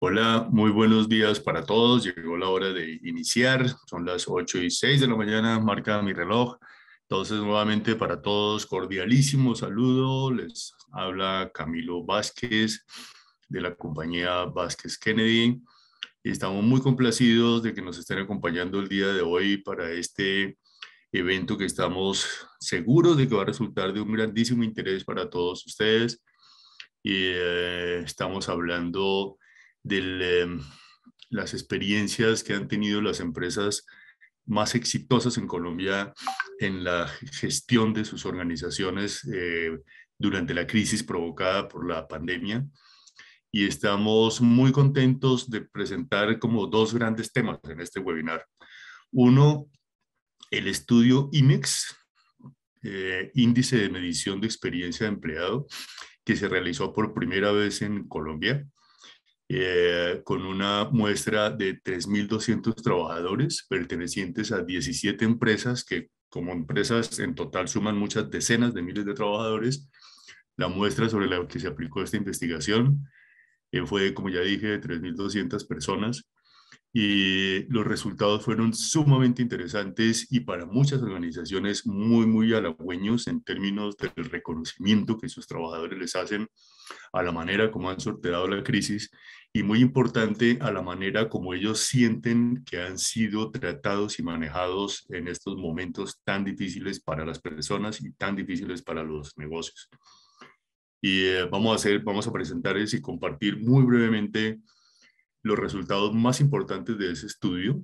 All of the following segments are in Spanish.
Hola, muy buenos días para todos. Llegó la hora de iniciar. Son las 8:06 de la mañana, marca mi reloj. Entonces, nuevamente para todos, cordialísimo saludo. Les habla Camilo Vázquez de la compañía Vázquez Kennedy. Y estamos muy complacidos de que nos estén acompañando el día de hoy para este evento que estamos seguros de que va a resultar de un grandísimo interés para todos ustedes. Estamos hablando de las experiencias que han tenido las empresas más exitosas en Colombia en la gestión de sus organizaciones durante la crisis provocada por la pandemia. Y estamos muy contentos de presentar como dos grandes temas en este webinar. Uno, el estudio IMEX, Índice de Medición de Experiencia de Empleado, que se realizó por primera vez en Colombia, con una muestra de 3.200 trabajadores pertenecientes a 17 empresas que como empresas en total suman muchas decenas de miles de trabajadores. La muestra sobre la que se aplicó esta investigación fue, como ya dije, de 3.200 personas y los resultados fueron sumamente interesantes y para muchas organizaciones muy halagüeños en términos del reconocimiento que sus trabajadores les hacen a la manera como han sorteado la crisis y muy importante a la manera como ellos sienten que han sido tratados y manejados en estos momentos tan difíciles para las personas y tan difíciles para los negocios. Y vamos a presentarles y compartir muy brevemente los resultados más importantes de ese estudio.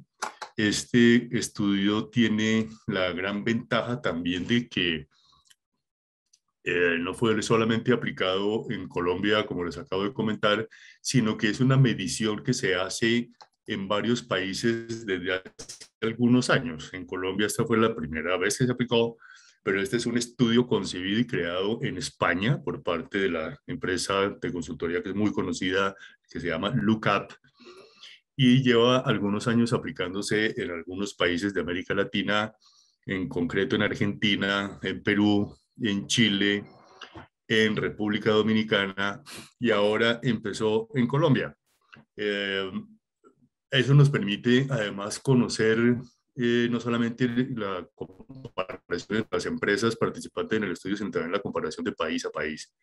Este estudio tiene la gran ventaja también de que no fue solamente aplicado en Colombia, como les acabo de comentar, sino que es una medición que se hace en varios países desde hace algunos años. En Colombia esta fue la primera vez que se aplicó, pero este es un estudio concebido y creado en España por parte de la empresa de consultoría que es muy conocida, que se llama Lookup, y lleva algunos años aplicándose en algunos países de América Latina, en concreto en Argentina, en Perú, en Chile, en República Dominicana y ahora empezó en Colombia. Eh, Eso nos permite además conocer no solamente la comparación de las empresas participantes en el estudio, sino también la comparación de país a país.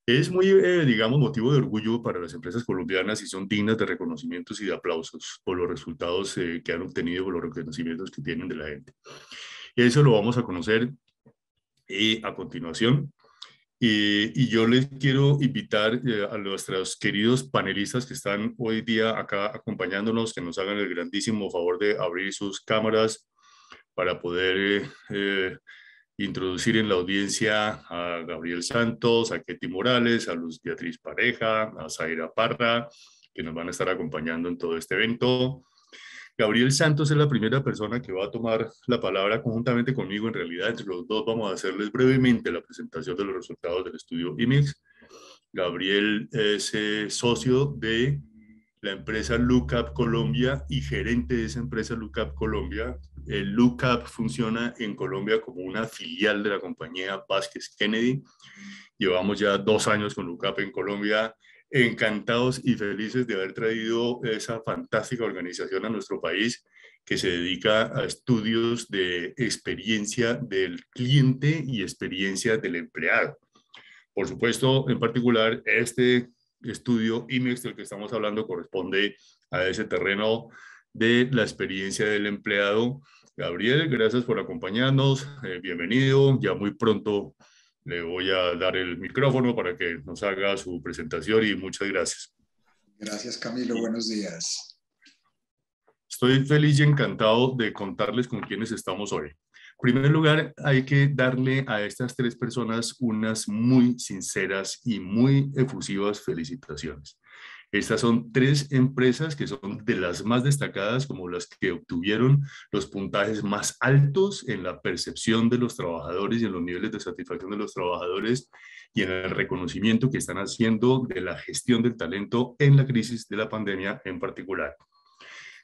Es muy, digamos, motivo de orgullo para las empresas colombianas y son dignas de reconocimientos y de aplausos por los resultados que han obtenido, por los reconocimientos que tienen de la gente. Eso lo vamos a conocer a continuación. Y yo les quiero invitar a nuestros queridos panelistas que están hoy día acá acompañándonos, que nos hagan el grandísimo favor de abrir sus cámaras para poder introducir en la audiencia a Gabriel Santos, a Ketty Morales, a Luz Beatriz Pareja, a Zaira Parra, que nos van a estar acompañando en todo este evento. Gabriel Santos es la primera persona que va a tomar la palabra conjuntamente conmigo. En realidad, entre los dos vamos a hacerles brevemente la presentación de los resultados del estudio IMEX. Gabriel es socio de la empresa Lookup Colombia y gerente de esa empresa Lookup Colombia. El Lookup funciona en Colombia como una filial de la compañía Vázquez Kennedy. Llevamos ya 2 años con Lookup en Colombia, encantados y felices de haber traído esa fantástica organización a nuestro país que se dedica a estudios de experiencia del cliente y experiencia del empleado. Por supuesto, en particular, este estudio IMEX del que estamos hablando corresponde a ese terreno de la experiencia del empleado. Gabriel, gracias por acompañarnos. Bienvenido. Ya muy pronto le voy a dar el micrófono para que nos haga su presentación y muchas gracias. Gracias, Camilo. Buenos días. Estoy feliz y encantado de contarles con quienes estamos hoy. En primer lugar, hay que darle a estas tres personas unas muy sinceras y muy efusivas felicitaciones. Estas son tres empresas que son de las más destacadas como las que obtuvieron los puntajes más altos en la percepción de los trabajadores y en los niveles de satisfacción de los trabajadores y en el reconocimiento que están haciendo de la gestión del talento en la crisis de la pandemia en particular.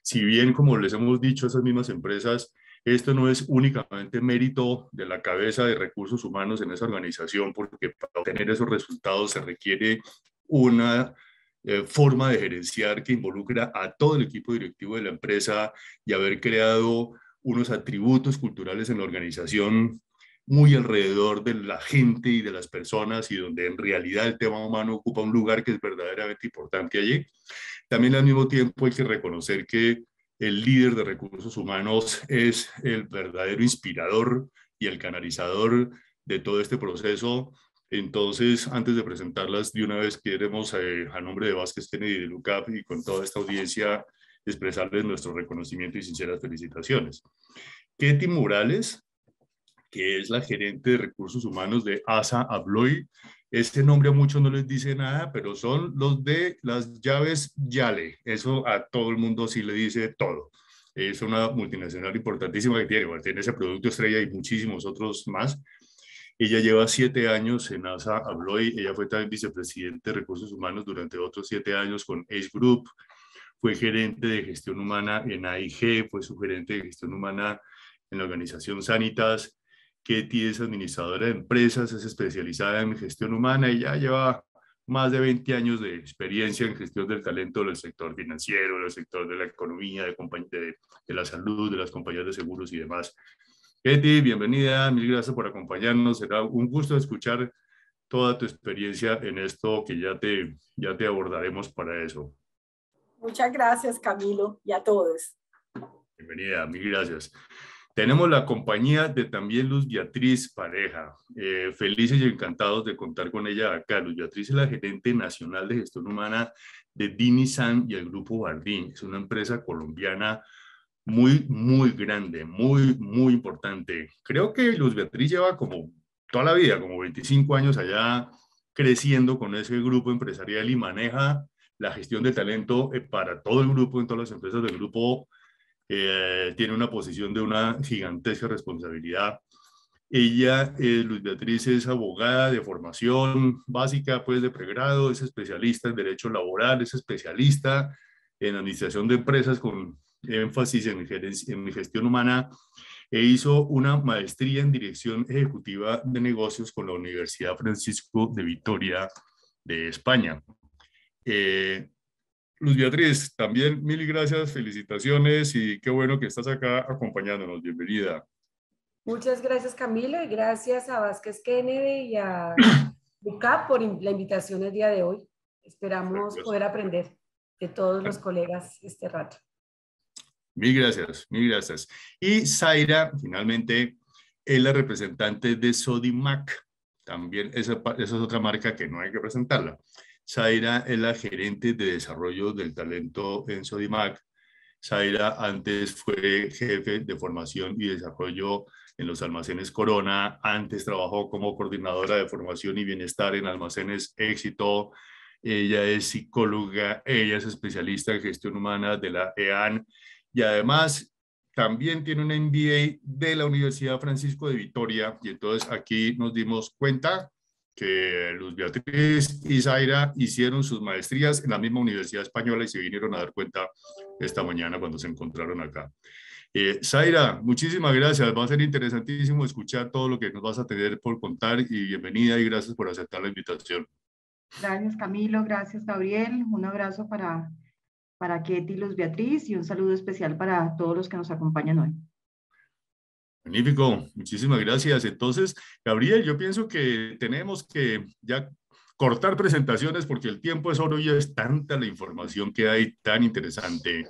Si bien, como les hemos dicho, esas mismas empresas, esto no es únicamente mérito de la cabeza de recursos humanos en esa organización, porque para obtener esos resultados se requiere una forma de gerenciar que involucra a todo el equipo directivo de la empresa y haber creado unos atributos culturales en la organización muy alrededor de la gente y de las personas y donde en realidad el tema humano ocupa un lugar que es verdaderamente importante allí. También al mismo tiempo hay que reconocer que el líder de recursos humanos es el verdadero inspirador y el canalizador de todo este proceso. Entonces, antes de presentarlas, de una vez queremos, a nombre de Vázquez Kennedy de LUCAP y con toda esta audiencia, expresarles nuestro reconocimiento y sinceras felicitaciones. Ketty Morales, que es la gerente de recursos humanos de ASA Abloy. Este nombre a muchos no les dice nada, pero son los de las llaves Yale. Eso a todo el mundo sí le dice todo. Es una multinacional importantísima que tiene, bueno, tiene ese producto estrella y muchísimos otros más. Ella lleva 7 años en ASA Abloy. Ella fue también vicepresidente de recursos humanos durante otros 7 años con Ace Group. Fue gerente de gestión humana en AIG, fue su gerente de gestión humana en la organización Sanitas. Ketty es administradora de empresas, es especializada en gestión humana y ya lleva más de 20 años de experiencia en gestión del talento del sector financiero, del sector de la economía, de la salud, de las compañías de seguros y demás. Ketty, bienvenida, mil gracias por acompañarnos. Será un gusto escuchar toda tu experiencia en esto que ya te abordaremos para eso. Muchas gracias, Camilo, y a todos. Bienvenida, mil gracias. Tenemos la compañía de también Luz Beatriz Pareja. Felices y encantados de contar con ella acá. Luz Beatriz es la gerente nacional de gestión humana de Dinisan y el Grupo Bardín. Es una empresa colombiana muy, muy grande, muy, muy importante. Creo que Luz Beatriz lleva como toda la vida, como 25 años allá creciendo con ese grupo empresarial y maneja la gestión de talento para todo el grupo, en todas las empresas del grupo. Tiene una posición de una gigantesca responsabilidad. Ella, Luz Beatriz, es abogada de formación básica, pues de pregrado, es especialista en derecho laboral, es especialista en administración de empresas con énfasis en gestión humana e hizo una maestría en dirección ejecutiva de negocios con la Universidad Francisco de Vitoria de España. Luz Beatriz, también mil gracias, felicitaciones y qué bueno que estás acá acompañándonos. Bienvenida. Muchas gracias, Camilo, y gracias a Vázquez Kennedy y a LUCAP por la invitación el día de hoy. Esperamos poder aprender de todos los colegas este rato. Mil gracias, mil gracias. Y Zaira, finalmente, es la representante de Sodimac. También esa es otra marca que no hay que presentarla. Zaira es la gerente de desarrollo del talento en Sodimac. Zaira antes fue jefe de formación y desarrollo en los almacenes Corona. Antes trabajó como coordinadora de formación y bienestar en almacenes Éxito. Ella es psicóloga, ella es especialista en gestión humana de la EAN y además también tiene un MBA de la Universidad Francisco de Vitoria. Y entonces aquí nos dimos cuenta que Luz Beatriz y Zaira hicieron sus maestrías en la misma Universidad Española y se vinieron a dar cuenta esta mañana cuando se encontraron acá. Zaira, muchísimas gracias. Va a ser interesantísimo escuchar todo lo que nos vas a tener por contar y bienvenida y gracias por aceptar la invitación. Gracias, Camilo. Gracias, Gabriel. Un abrazo para Ketty y Luz Beatriz y un saludo especial para todos los que nos acompañan hoy. Magnífico, muchísimas gracias. Entonces, Gabriel, yo pienso que tenemos que ya cortar presentaciones porque el tiempo es oro y es tanta la información que hay tan interesante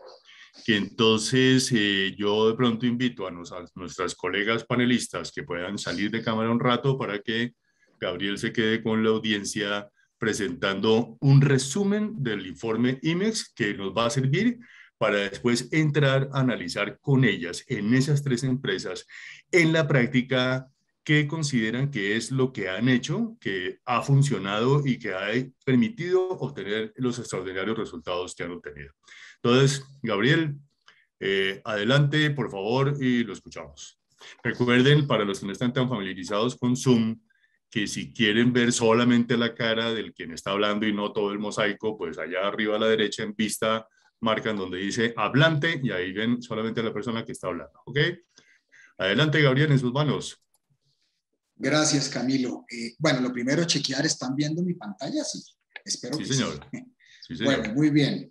que entonces yo de pronto invito a nuestras colegas panelistas que puedan salir de cámara un rato para que Gabriel se quede con la audiencia presentando un resumen del informe IMEX que nos va a servir para después entrar a analizar con ellas en esas 3 empresas en la práctica qué consideran que es lo que han hecho, que ha funcionado y que ha permitido obtener los extraordinarios resultados que han obtenido. Entonces, Gabriel, adelante, por favor, y lo escuchamos. Recuerden, para los que no están tan familiarizados con Zoom, que si quieren ver solamente la cara del quien está hablando y no todo el mosaico, pues allá arriba a la derecha en vista marcan donde dice hablante y ahí ven solamente a la persona que está hablando, ¿ok? Adelante, Gabriel, en sus manos. Gracias, Camilo. Bueno, lo primero, chequear, ¿están viendo mi pantalla? Sí, espero sí, que señor. Sí. Sí, señor. Bueno, muy bien.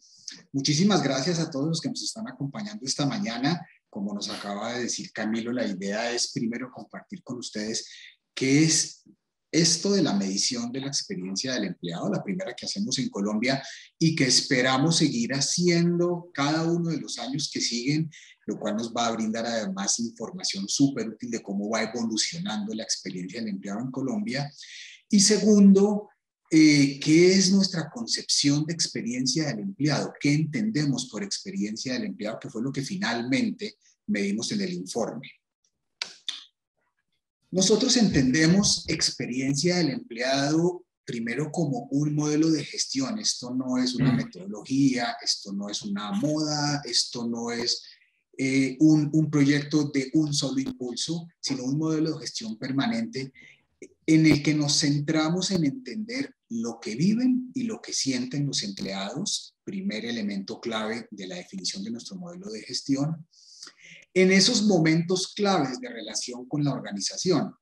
Muchísimas gracias a todos los que nos están acompañando esta mañana. Como nos acaba de decir Camilo, la idea es primero compartir con ustedes qué es esto de la medición de la experiencia del empleado, la primera que hacemos en Colombia y que esperamos seguir haciendo cada uno de los años que siguen, lo cual nos va a brindar además información súper útil de cómo va evolucionando la experiencia del empleado en Colombia. Y segundo, ¿qué es nuestra concepción de experiencia del empleado? ¿Qué entendemos por experiencia del empleado? Que fue lo que finalmente medimos en el informe. Nosotros entendemos experiencia del empleado primero como un modelo de gestión. Esto no es una metodología, esto no es una moda, esto no es un proyecto de un solo impulso, sino un modelo de gestión permanente en el que nos centramos en entender lo que viven y lo que sienten los empleados, primer elemento clave de la definición de nuestro modelo de gestión. En esos momentos claves de relación con la organización,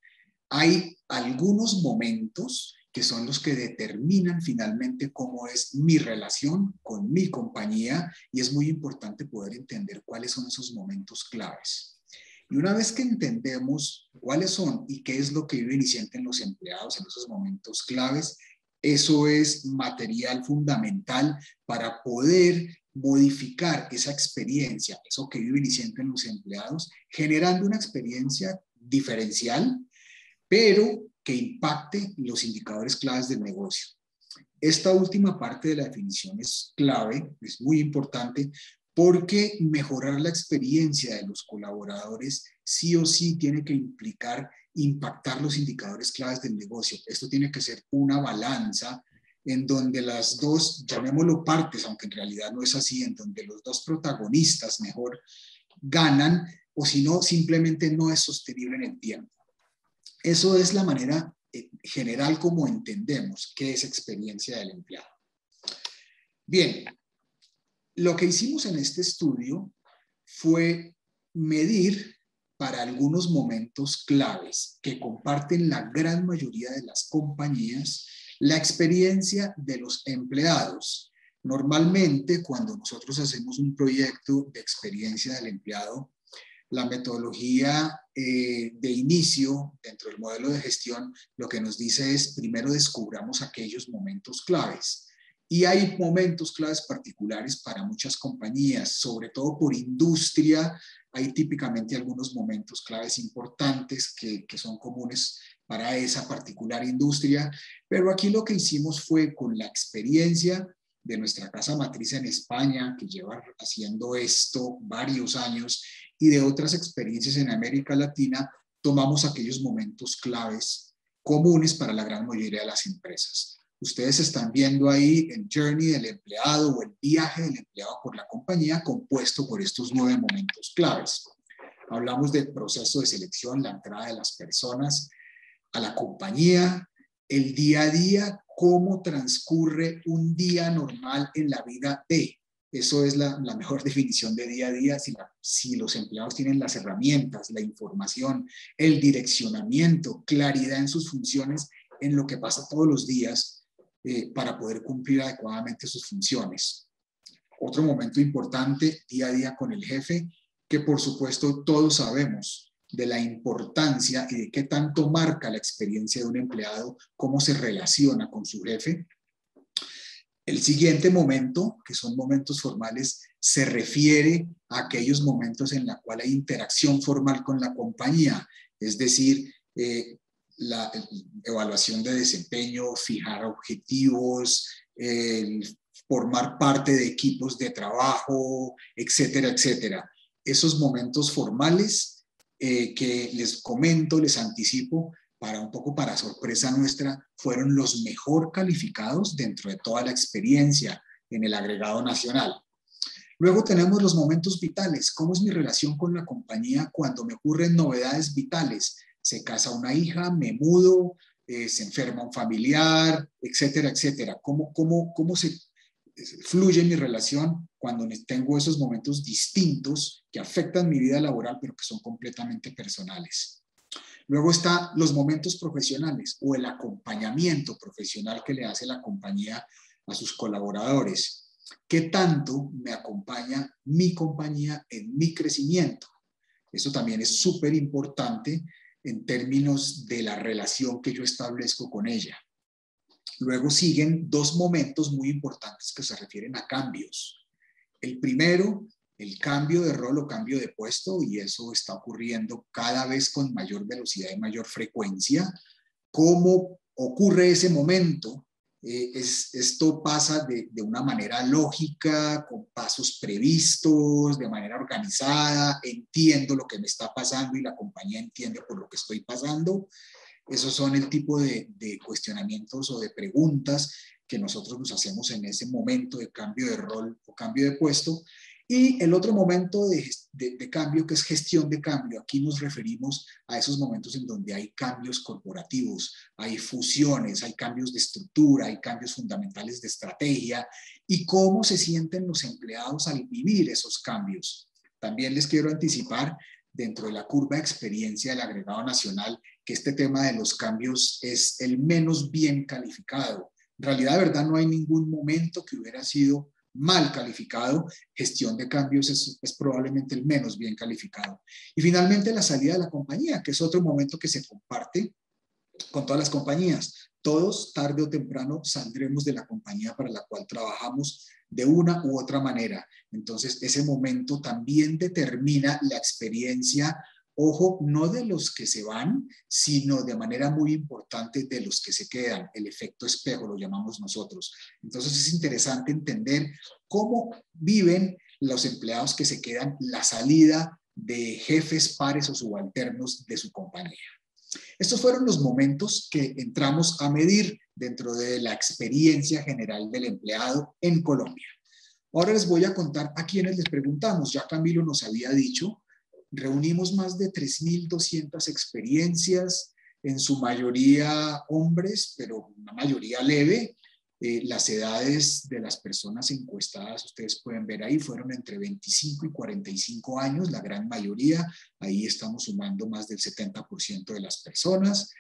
hay algunos momentos que son los que determinan finalmente cómo es mi relación con mi compañía y es muy importante poder entender cuáles son esos momentos claves. Y una vez que entendemos cuáles son y qué es lo que viven y sienten los empleados en esos momentos claves, eso es material fundamental para poder modificar esa experiencia, eso que viven y sienten los empleados, generando una experiencia diferencial, pero que impacte los indicadores claves del negocio. Esta última parte de la definición es clave, es muy importante, porque mejorar la experiencia de los colaboradores sí o sí tiene que implicar impactar los indicadores claves del negocio. Esto tiene que ser una balanza en donde las dos, llamémoslo partes, aunque en realidad no es así, en donde los dos protagonistas mejor ganan, o si no, simplemente no es sostenible en el tiempo. Eso es la manera general como entendemos qué es experiencia del empleado. Bien, lo que hicimos en este estudio fue medir para algunos momentos claves que comparten la gran mayoría de las compañías la experiencia de los empleados. Normalmente, cuando nosotros hacemos un proyecto de experiencia del empleado, la metodología de inicio dentro del modelo de gestión lo que nos dice es primero descubramos aquellos momentos claves. Y hay momentos claves particulares para muchas compañías, sobre todo por industria. Hay típicamente algunos momentos claves importantes que son comunes para esa particular industria, pero aquí lo que hicimos fue con la experiencia de nuestra casa matriz en España, que lleva haciendo esto varios años, y de otras experiencias en América Latina, tomamos aquellos momentos claves comunes para la gran mayoría de las empresas. Ustedes están viendo ahí el journey del empleado o el viaje del empleado por la compañía compuesto por estos 9 momentos claves. Hablamos del proceso de selección, la entrada de las personas a la compañía, el día a día, cómo transcurre un día normal en la vida de. Eso es la mejor definición de día a día, si los empleados tienen las herramientas, la información, el direccionamiento, claridad en sus funciones, en lo que pasa todos los días para poder cumplir adecuadamente sus funciones. Otro momento importante, día a día con el jefe, que por supuesto todos sabemos de la importancia y de qué tanto marca la experiencia de un empleado, cómo se relaciona con su jefe. El siguiente momento, que son momentos formales, se refiere a aquellos momentos en los cuales hay interacción formal con la compañía, es decir, la evaluación de desempeño, fijar objetivos, formar parte de equipos de trabajo, etcétera, etcétera. Esos momentos formales que les comento, les anticipo, un poco para sorpresa nuestra, fueron los mejor calificados dentro de toda la experiencia en el agregado nacional. Luego tenemos los momentos vitales. ¿Cómo es mi relación con la compañía cuando me ocurren novedades vitales? Se casa una hija, me mudo, se enferma un familiar, etcétera, etcétera. ¿Cómo se fluye mi relación cuando tengo esos momentos distintos que afectan mi vida laboral, pero que son completamente personales? Luego están los momentos profesionales o el acompañamiento profesional que le hace la compañía a sus colaboradores. ¿Qué tanto me acompaña mi compañía en mi crecimiento? Eso también es súper importante en términos de la relación que yo establezco con ella. Luego siguen dos momentos muy importantes que se refieren a cambios. El primero, el cambio de rol o cambio de puesto, y eso está ocurriendo cada vez con mayor velocidad y mayor frecuencia. ¿Cómo ocurre ese momento? Esto pasa de una manera lógica, con pasos previstos, de manera organizada, entiendo lo que me está pasando y la compañía entiende por lo que estoy pasando. Esos son el tipo de cuestionamientos o de preguntas que nosotros nos hacemos en ese momento de cambio de rol o cambio de puesto. Y el otro momento de cambio, que es gestión de cambio. Aquí nos referimos a esos momentos en donde hay cambios corporativos, hay fusiones, hay cambios de estructura, hay cambios fundamentales de estrategia y cómo se sienten los empleados al vivir esos cambios. También les quiero anticipar, dentro de la curva de experiencia del agregado nacional, que este tema de los cambios es el menos bien calificado. En realidad, de verdad, no hay ningún momento que hubiera sido mal calificado. Gestión de cambios es probablemente el menos bien calificado. Y finalmente la salida de la compañía, que es otro momento que se comparte con todas las compañías. Todos, tarde o temprano, saldremos de la compañía para la cual trabajamos de una u otra manera. Entonces, ese momento también determina la experiencia, ojo, no de los que se van, sino de manera muy importante de los que se quedan. El efecto espejo lo llamamos nosotros. Entonces es interesante entender cómo viven los empleados que se quedan la salida de jefes, pares o subalternos de su compañía. Estos fueron los momentos que entramos a medir dentro de la experiencia general del empleado en Colombia. Ahora les voy a contar a quienes les preguntamos. Ya Camilo nos había dicho, reunimos más de 3.200 experiencias, en su mayoría hombres, pero una mayoría leve. Las edades de las personas encuestadas, ustedes pueden ver ahí, fueron entre 25 y 45 años, la gran mayoría. Ahí estamos sumando más del 70% de las personas.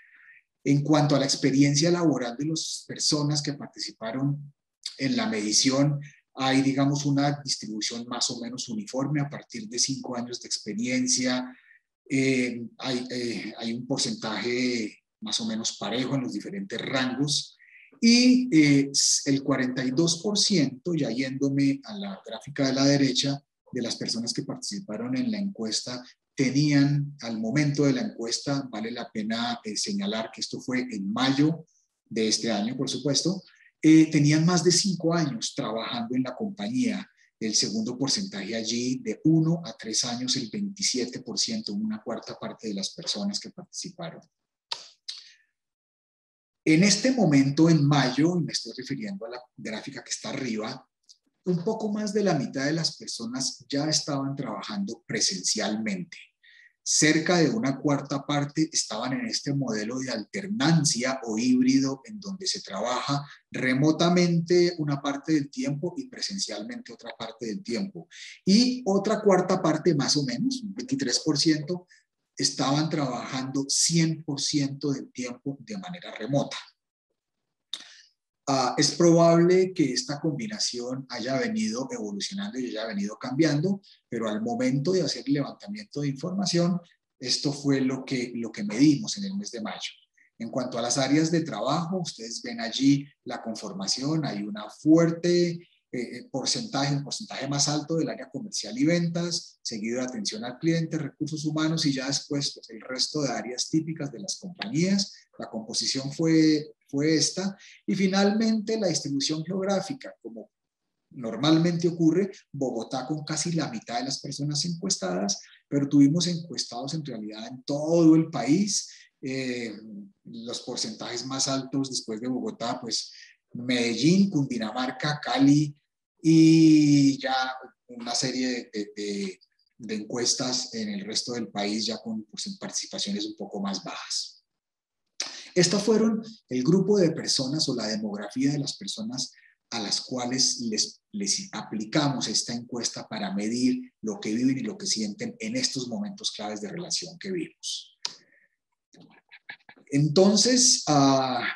En cuanto a la experiencia laboral de las personas que participaron en la medición, hay, digamos, una distribución más o menos uniforme. A partir de 5 años de experiencia, hay un porcentaje más o menos parejo en los diferentes rangos. Y el 42%, ya yéndome a la gráfica de la derecha, de las personas que participaron en la encuesta tenían, al momento de la encuesta, vale la pena señalar que esto fue en mayo de este año, por supuesto, tenían más de 5 años trabajando en la compañía. El segundo porcentaje allí, de 1 a 3 años, el 27%, una cuarta parte de las personas que participaron. En este momento, en mayo, me estoy refiriendo a la gráfica que está arriba, un poco más de la mitad de las personas ya estaban trabajando presencialmente. Cerca de una cuarta parte estaban en este modelo de alternancia o híbrido en donde se trabaja remotamente una parte del tiempo y presencialmente otra parte del tiempo. Y otra cuarta parte, más o menos, un 23%, estaban trabajando 100% del tiempo de manera remota. Es probable que esta combinación haya venido evolucionando y haya venido cambiando, pero al momento de hacer el levantamiento de información, esto fue lo que medimos en el mes de mayo. En cuanto a las áreas de trabajo, ustedes ven allí la conformación, hay una fuerte un porcentaje más alto del área comercial y ventas, seguido de atención al cliente, recursos humanos y ya después pues, el resto de áreas típicas de las compañías. La composición fue esta y finalmente la distribución geográfica, como normalmente ocurre, Bogotá con casi la mitad de las personas encuestadas, pero tuvimos encuestados en realidad en todo el país. Los porcentajes más altos después de Bogotá, pues Medellín, Cundinamarca, Cali y ya una serie de encuestas en el resto del país ya con participaciones un poco más bajas. Estos fueron el grupo de personas o la demografía de las personas a las cuales les aplicamos esta encuesta para medir lo que viven y lo que sienten en estos momentos claves de relación que vivimos. Entonces,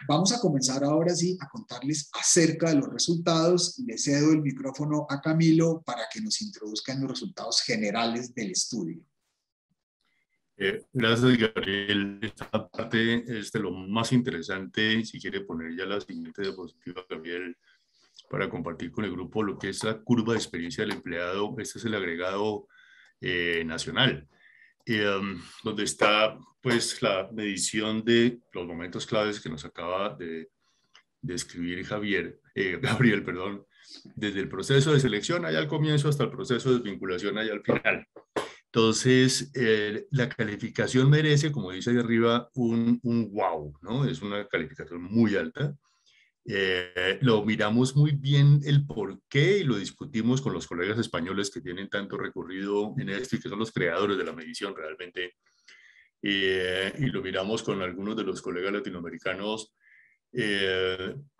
vamos a comenzar ahora sí a contarles acerca de los resultados. Le cedo el micrófono a Camilo para que nos introduzca en los resultados generales del estudio. Gracias, Gabriel. Esta parte es de lo más interesante. Si quiere poner ya la siguiente diapositiva, Gabriel, para compartir con el grupo lo que es la curva de experiencia del empleado. Este es el agregado nacional, donde está pues la medición de los momentos claves que nos acaba de escribir Gabriel, perdón, desde el proceso de selección allá al comienzo hasta el proceso de desvinculación allá al final. Entonces, la calificación merece, como dice ahí arriba, un wow, ¿no? Es una calificación muy alta. Lo miramos muy bien el por qué y lo discutimos con los colegas españoles que tienen tanto recorrido en esto y que son los creadores de la medición realmente. Y lo miramos con algunos de los colegas latinoamericanos.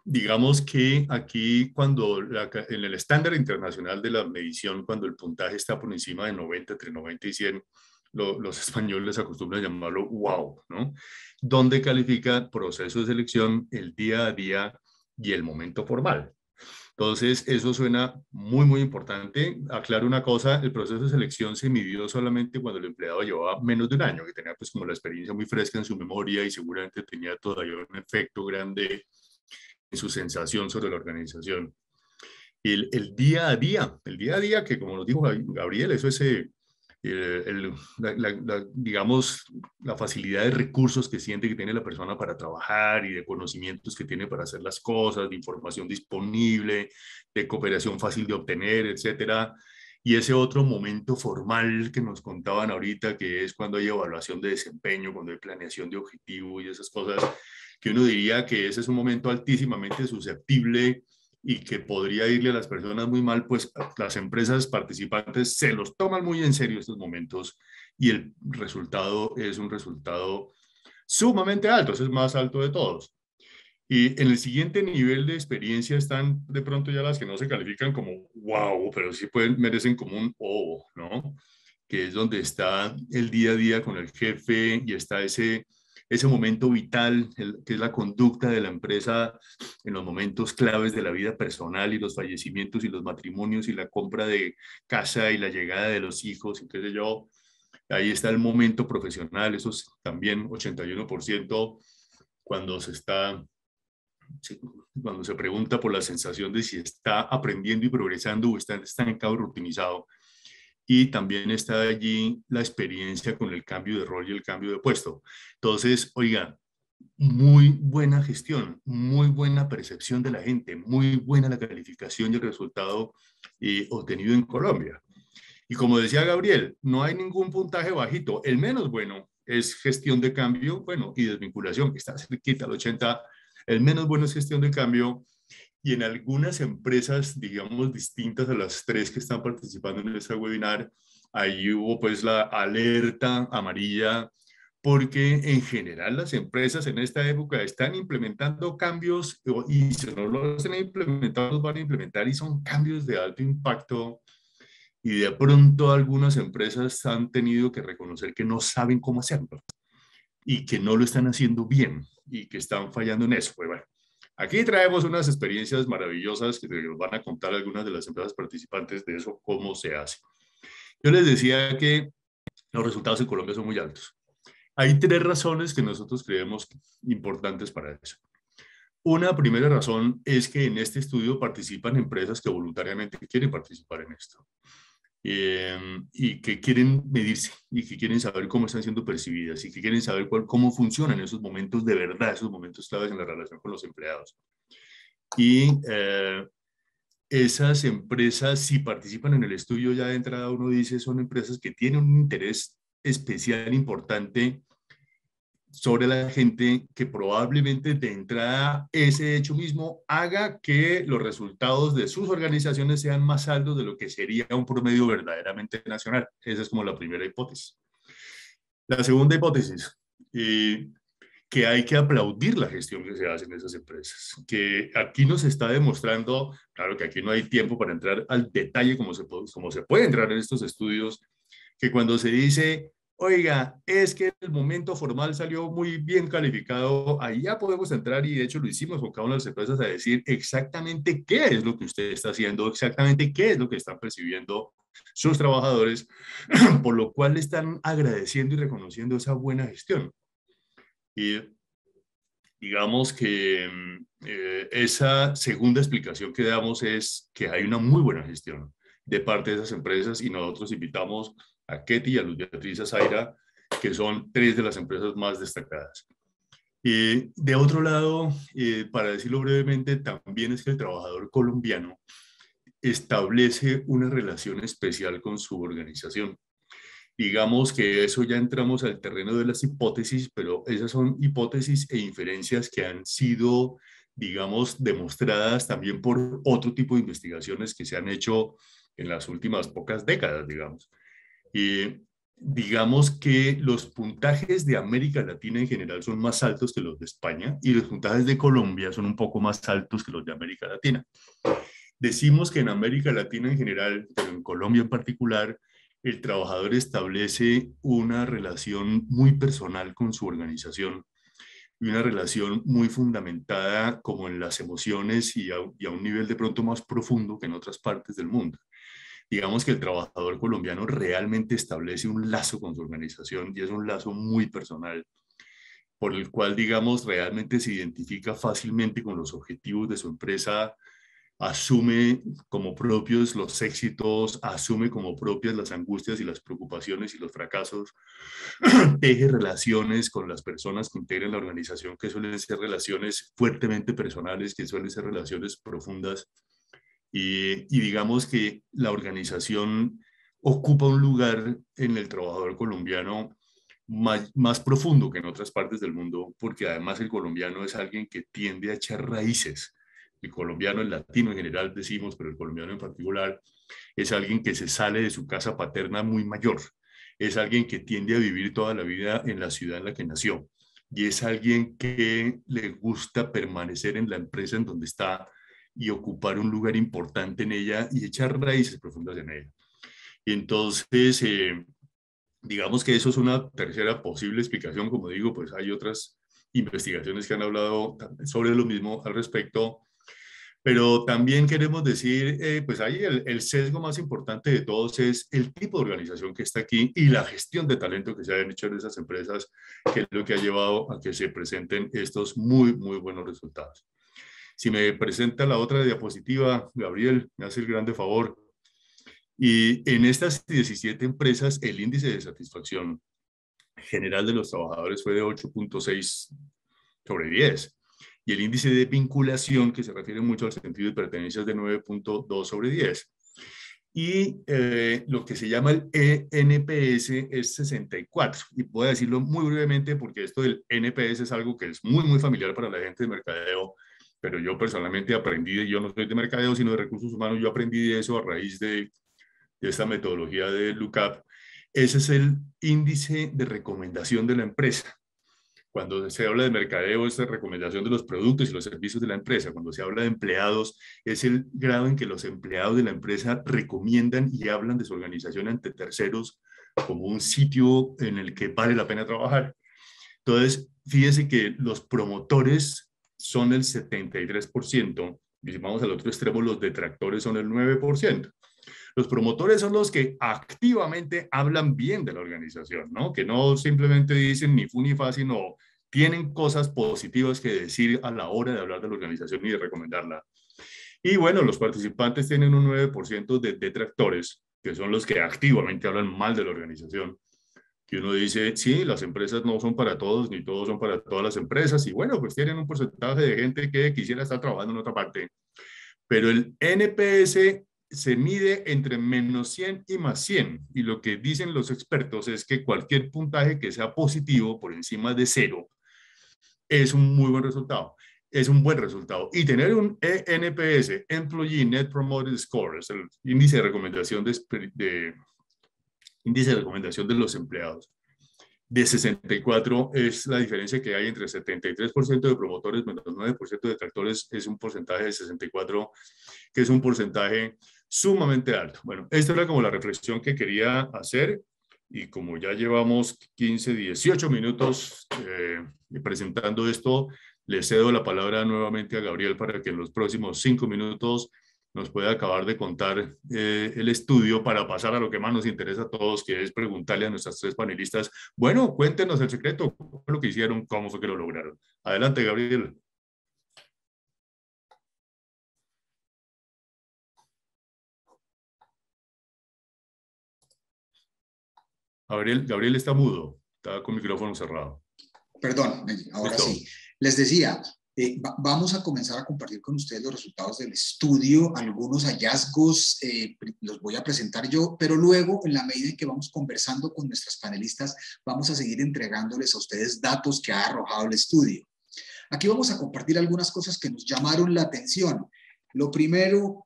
Digamos que aquí en el estándar internacional de la medición, cuando el puntaje está por encima de 90, entre 90 y 100, los españoles acostumbran a llamarlo wow, ¿no? Donde califica proceso de selección, el día a día y el momento formal. Entonces, eso suena muy, muy importante. Aclaro una cosa, el proceso de selección se midió solamente cuando el empleado llevaba menos de un año, que tenía pues como la experiencia muy fresca en su memoria y seguramente tenía todavía un efecto grande en su sensación sobre la organización. El día a día, que como nos dijo Gabriel, eso es digamos, la facilidad de recursos que siente que tiene la persona para trabajar y de conocimientos que tiene para hacer las cosas, de información disponible, de cooperación fácil de obtener, etcétera. Y ese otro momento formal que nos contaban ahorita, que es cuando hay evaluación de desempeño, cuando hay planeación de objetivo y esas cosas, que uno diría que ese es un momento altísimamente susceptible y que podría irle a las personas muy mal, pues las empresas participantes se los toman muy en serio estos momentos y el resultado es un resultado sumamente alto, es el más alto de todos. Y en el siguiente nivel de experiencia están de pronto ya las que no se califican como wow, pero sí merecen como un oh, ¿no? Que es donde está el día a día con el jefe y está ese momento vital, que es la conducta de la empresa en los momentos claves de la vida personal y los fallecimientos y los matrimonios y la compra de casa y la llegada de los hijos, entonces yo, ahí está el momento profesional, eso es también 81% cuando cuando se pregunta por la sensación de si está aprendiendo y progresando o está estancado, rutinizado. Y también está allí la experiencia con el cambio de rol y el cambio de puesto. Entonces, oiga, muy buena gestión, muy buena percepción de la gente, muy buena la calificación y el resultado obtenido en Colombia. Y como decía Gabriel, no hay ningún puntaje bajito. El menos bueno es gestión de cambio, bueno, y desvinculación, que está cerquita al 80. El menos bueno es gestión de cambio. Y en algunas empresas, digamos, distintas a las 3 que están participando en este webinar, ahí hubo pues la alerta amarilla, porque en general las empresas en esta época están implementando cambios y si no los han implementado, los van a implementar y son cambios de alto impacto. Y de pronto algunas empresas han tenido que reconocer que no saben cómo hacerlo y que no lo están haciendo bien y que están fallando en eso. Pues bueno, aquí traemos unas experiencias maravillosas que nos van a contar algunas de las empresas participantes de eso, cómo se hace. Yo les decía que los resultados en Colombia son muy altos. Hay 3 razones que nosotros creemos importantes para eso. Una primera razón es que en este estudio participan empresas que voluntariamente quieren participar en esto. Y que quieren medirse y que quieren saber cómo están siendo percibidas y que quieren saber cómo funcionan esos momentos de verdad, esos momentos claves en la relación con los empleados. Y esas empresas, si participan en el estudio, ya de entrada uno dice, son empresas que tienen un interés especial importante sobre la gente, que probablemente de entrada ese hecho mismo haga que los resultados de sus organizaciones sean más altos de lo que sería un promedio verdaderamente nacional. Esa es como la primera hipótesis. La segunda hipótesis, que hay que aplaudir la gestión que se hace en esas empresas, que aquí nos está demostrando, claro que aquí no hay tiempo para entrar al detalle como se puede entrar en estos estudios, que cuando se dice oiga, es que el momento formal salió muy bien calificado, ahí ya podemos entrar y de hecho lo hicimos con cada una de las empresas a decir exactamente qué es lo que usted está haciendo, exactamente qué es lo que están percibiendo sus trabajadores, por lo cual le están agradeciendo y reconociendo esa buena gestión. Y digamos que esa segunda explicación que damos es que hay una muy buena gestión de parte de esas empresas y nosotros invitamos a Ketty y a Luz Beatriz Zaira, que son tres de las empresas más destacadas. De otro lado, para decirlo brevemente, también es que el trabajador colombiano establece una relación especial con su organización. Digamos que eso ya entramos al terreno de las hipótesis, pero esas son hipótesis e inferencias que han sido, digamos, demostradas también por otro tipo de investigaciones que se han hecho en las últimas pocas décadas, digamos. Digamos que los puntajes de América Latina en general son más altos que los de España y los puntajes de Colombia son un poco más altos que los de América Latina. Decimos que en América Latina en general, pero en Colombia en particular, el trabajador establece una relación muy personal con su organización y una relación muy fundamentada como en las emociones y a un nivel de pronto más profundo que en otras partes del mundo. Digamos que el trabajador colombiano realmente establece un lazo con su organización y es un lazo muy personal por el cual, digamos, realmente se identifica fácilmente con los objetivos de su empresa, asume como propios los éxitos, asume como propias las angustias y las preocupaciones y los fracasos, teje relaciones con las personas que integran la organización, que suelen ser relaciones fuertemente personales, que suelen ser relaciones profundas, y digamos que la organización ocupa un lugar en el trabajador colombiano más profundo que en otras partes del mundo, porque además el colombiano es alguien que tiende a echar raíces. El colombiano, el latino en general decimos, pero el colombiano en particular, es alguien que se sale de su casa paterna muy mayor. Es alguien que tiende a vivir toda la vida en la ciudad en la que nació. Y es alguien que le gusta permanecer en la empresa en donde está y ocupar un lugar importante en ella y echar raíces profundas en ella. Y entonces, digamos que eso es una tercera posible explicación. Como digo, pues hay otras investigaciones que han hablado sobre lo mismo al respecto, pero también queremos decir, pues ahí el sesgo más importante de todos es el tipo de organización que está aquí y la gestión de talento que se han hecho en esas empresas, que es lo que ha llevado a que se presenten estos muy, muy buenos resultados. Si me presenta la otra diapositiva, Gabriel, me hace el grande favor. Y en estas 17 empresas, el índice de satisfacción general de los trabajadores fue de 8.6 sobre 10. Y el índice de vinculación, que se refiere mucho al sentido de pertenencia, es de 9.2 sobre 10. Y lo que se llama el NPS es 64. Y puedo decirlo muy brevemente porque esto del NPS es algo que es muy, muy familiar para la gente de mercadeo, pero yo personalmente aprendí, yo no soy de mercadeo, sino de recursos humanos, yo aprendí de eso a raíz de esta metodología de Lookup. Ese es el índice de recomendación de la empresa. Cuando se habla de mercadeo, es la recomendación de los productos y los servicios de la empresa. Cuando se habla de empleados, es el grado en que los empleados de la empresa recomiendan y hablan de su organización ante terceros como un sitio en el que vale la pena trabajar. Entonces, fíjese que los promotores son el 73%, y si vamos al otro extremo, los detractores son el 9%. Los promotores son los que activamente hablan bien de la organización, ¿no? Que no simplemente dicen ni fu ni fa, sino tienen cosas positivas que decir a la hora de hablar de la organización y de recomendarla. Y bueno, los participantes tienen un 9% de detractores, que son los que activamente hablan mal de la organización. Que uno dice, sí, las empresas no son para todos, ni todos son para todas las empresas, y bueno, pues tienen un porcentaje de gente que quisiera estar trabajando en otra parte. Pero el NPS se mide entre menos 100 y más 100. Y lo que dicen los expertos es que cualquier puntaje que sea positivo por encima de 0 es un muy buen resultado. Es un buen resultado. Y tener un NPS, Employee Net Promoter Score, es el índice de recomendación índice de recomendación de los empleados, de 64 es la diferencia que hay entre 73% de promotores menos 9% de detractores, es un porcentaje de 64, que es un porcentaje sumamente alto. Bueno, esta era como la reflexión que quería hacer. Y como ya llevamos 15, 18 minutos presentando esto, le cedo la palabra nuevamente a Gabriel para que en los próximos 5 minutos nos pueda acabar de contar el estudio para pasar a lo que más nos interesa a todos, que es preguntarle a nuestras 3 panelistas, bueno, cuéntenos el secreto, ¿qué fue lo que hicieron? ¿Cómo fue que lo lograron? Adelante, Gabriel. Gabriel está mudo, está con micrófono cerrado. Perdón, ahora Listo. sí. Les decía, vamos a comenzar a compartir con ustedes los resultados del estudio, algunos hallazgos, los voy a presentar yo, pero luego, en la medida en que vamos conversando con nuestras panelistas, vamos a seguir entregándoles a ustedes datos que ha arrojado el estudio. Aquí vamos a compartir algunas cosas que nos llamaron la atención. Lo primero,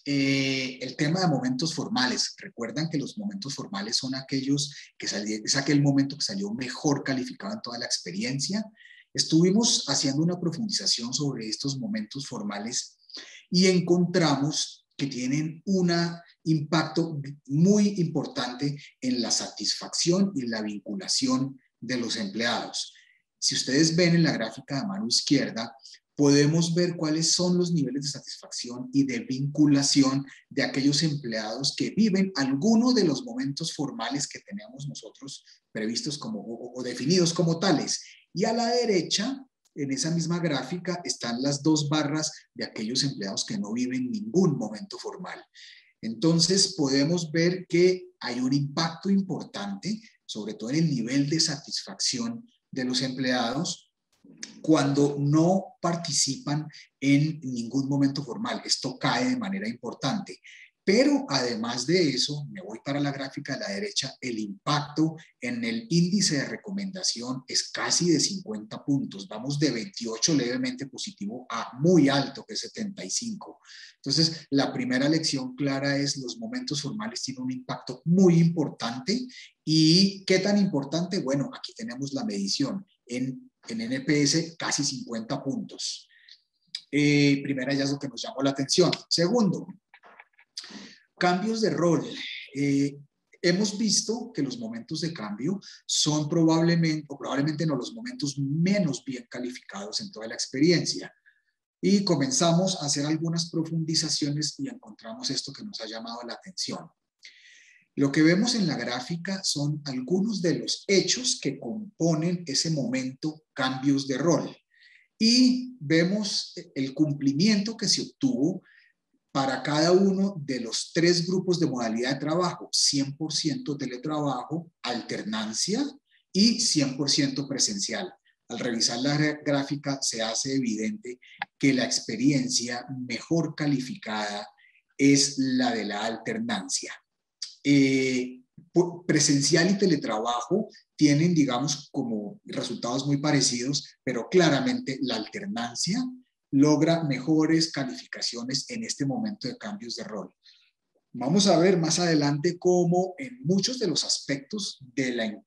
el tema de momentos formales. Recuerdan que los momentos formales son aquellos que es aquel momento que salió mejor calificado en toda la experiencia. Estuvimos haciendo una profundización sobre estos momentos formales y encontramos que tienen un impacto muy importante en la satisfacción y en la vinculación de los empleados. Si ustedes ven en la gráfica de mano izquierda, podemos ver cuáles son los niveles de satisfacción y de vinculación de aquellos empleados que viven alguno de los momentos formales que tenemos nosotros previstos como, o definidos como tales. Y a la derecha, en esa misma gráfica, están las 2 barras de aquellos empleados que no viven ningún momento formal. Entonces, podemos ver que hay un impacto importante, sobre todo en el nivel de satisfacción de los empleados, cuando no participan en ningún momento formal. Esto cae de manera importante. Pero además de eso, me voy para la gráfica de la derecha, el impacto en el índice de recomendación es casi de 50 puntos. Vamos de 28 levemente positivo a muy alto, que es 75. Entonces, la primera lección clara es los momentos formales tienen un impacto muy importante. ¿Y qué tan importante? Bueno, aquí tenemos la medición. En NPS, casi 50 puntos. Primer hallazgo que nos llamó la atención. Segundo, cambios de rol. Hemos visto que los momentos de cambio son probablemente no los momentos menos bien calificados en toda la experiencia. Y comenzamos a hacer algunas profundizaciones y encontramos esto que nos ha llamado la atención. Lo que vemos en la gráfica son algunos de los hechos que componen ese momento cambios de rol. Y vemos el cumplimiento que se obtuvo para cada uno de los 3 grupos de modalidad de trabajo: 100% teletrabajo, alternancia y 100% presencial. Al revisar la gráfica se hace evidente que la experiencia mejor calificada es la de la alternancia. Presencial y teletrabajo tienen, digamos, como resultados muy parecidos, pero claramente la alternancia logra mejores calificaciones en este momento de cambios de rol. Vamos a ver más adelante cómo en muchos de los aspectos del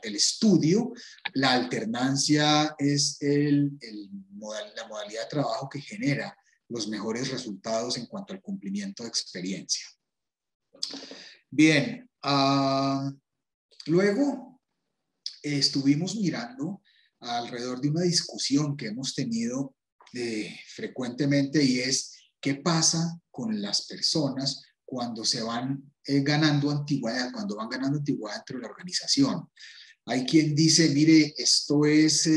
estudio, la alternancia es la modalidad de trabajo que genera los mejores resultados en cuanto al cumplimiento de experiencia. Bien, luego estuvimos mirando alrededor de una discusión que hemos tenido frecuentemente, y es qué pasa con las personas cuando se van ganando antigüedad, cuando van ganando antigüedad dentro de la organización. Hay quien dice, mire, esto es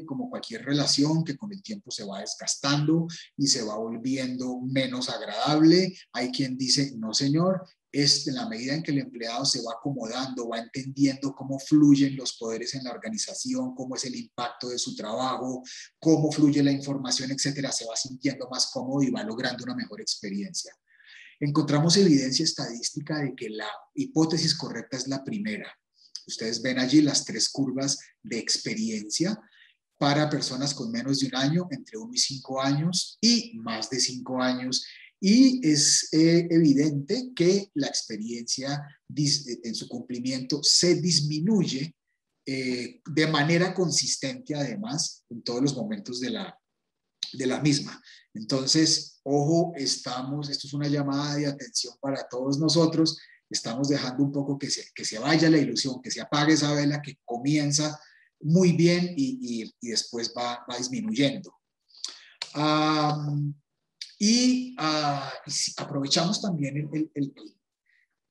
como cualquier relación que con el tiempo se va desgastando y se va volviendo menos agradable. Hay quien dice, no señor, en la medida en que el empleado se va acomodando, va entendiendo cómo fluyen los poderes en la organización, cómo es el impacto de su trabajo, cómo fluye la información, etcétera, se va sintiendo más cómodo y va logrando una mejor experiencia. Encontramos evidencia estadística de que la hipótesis correcta es la primera. Ustedes ven allí las 3 curvas de experiencia para personas con menos de 1 año, entre 1 y 5 años y más de 5 años. Y es evidente que la experiencia en su cumplimiento se disminuye de manera consistente, además, en todos los momentos de la misma. Entonces, ojo, esto es una llamada de atención para todos nosotros. Estamos dejando un poco que se vaya la ilusión, que se apague esa vela que comienza muy bien y después va disminuyendo. Y aprovechamos también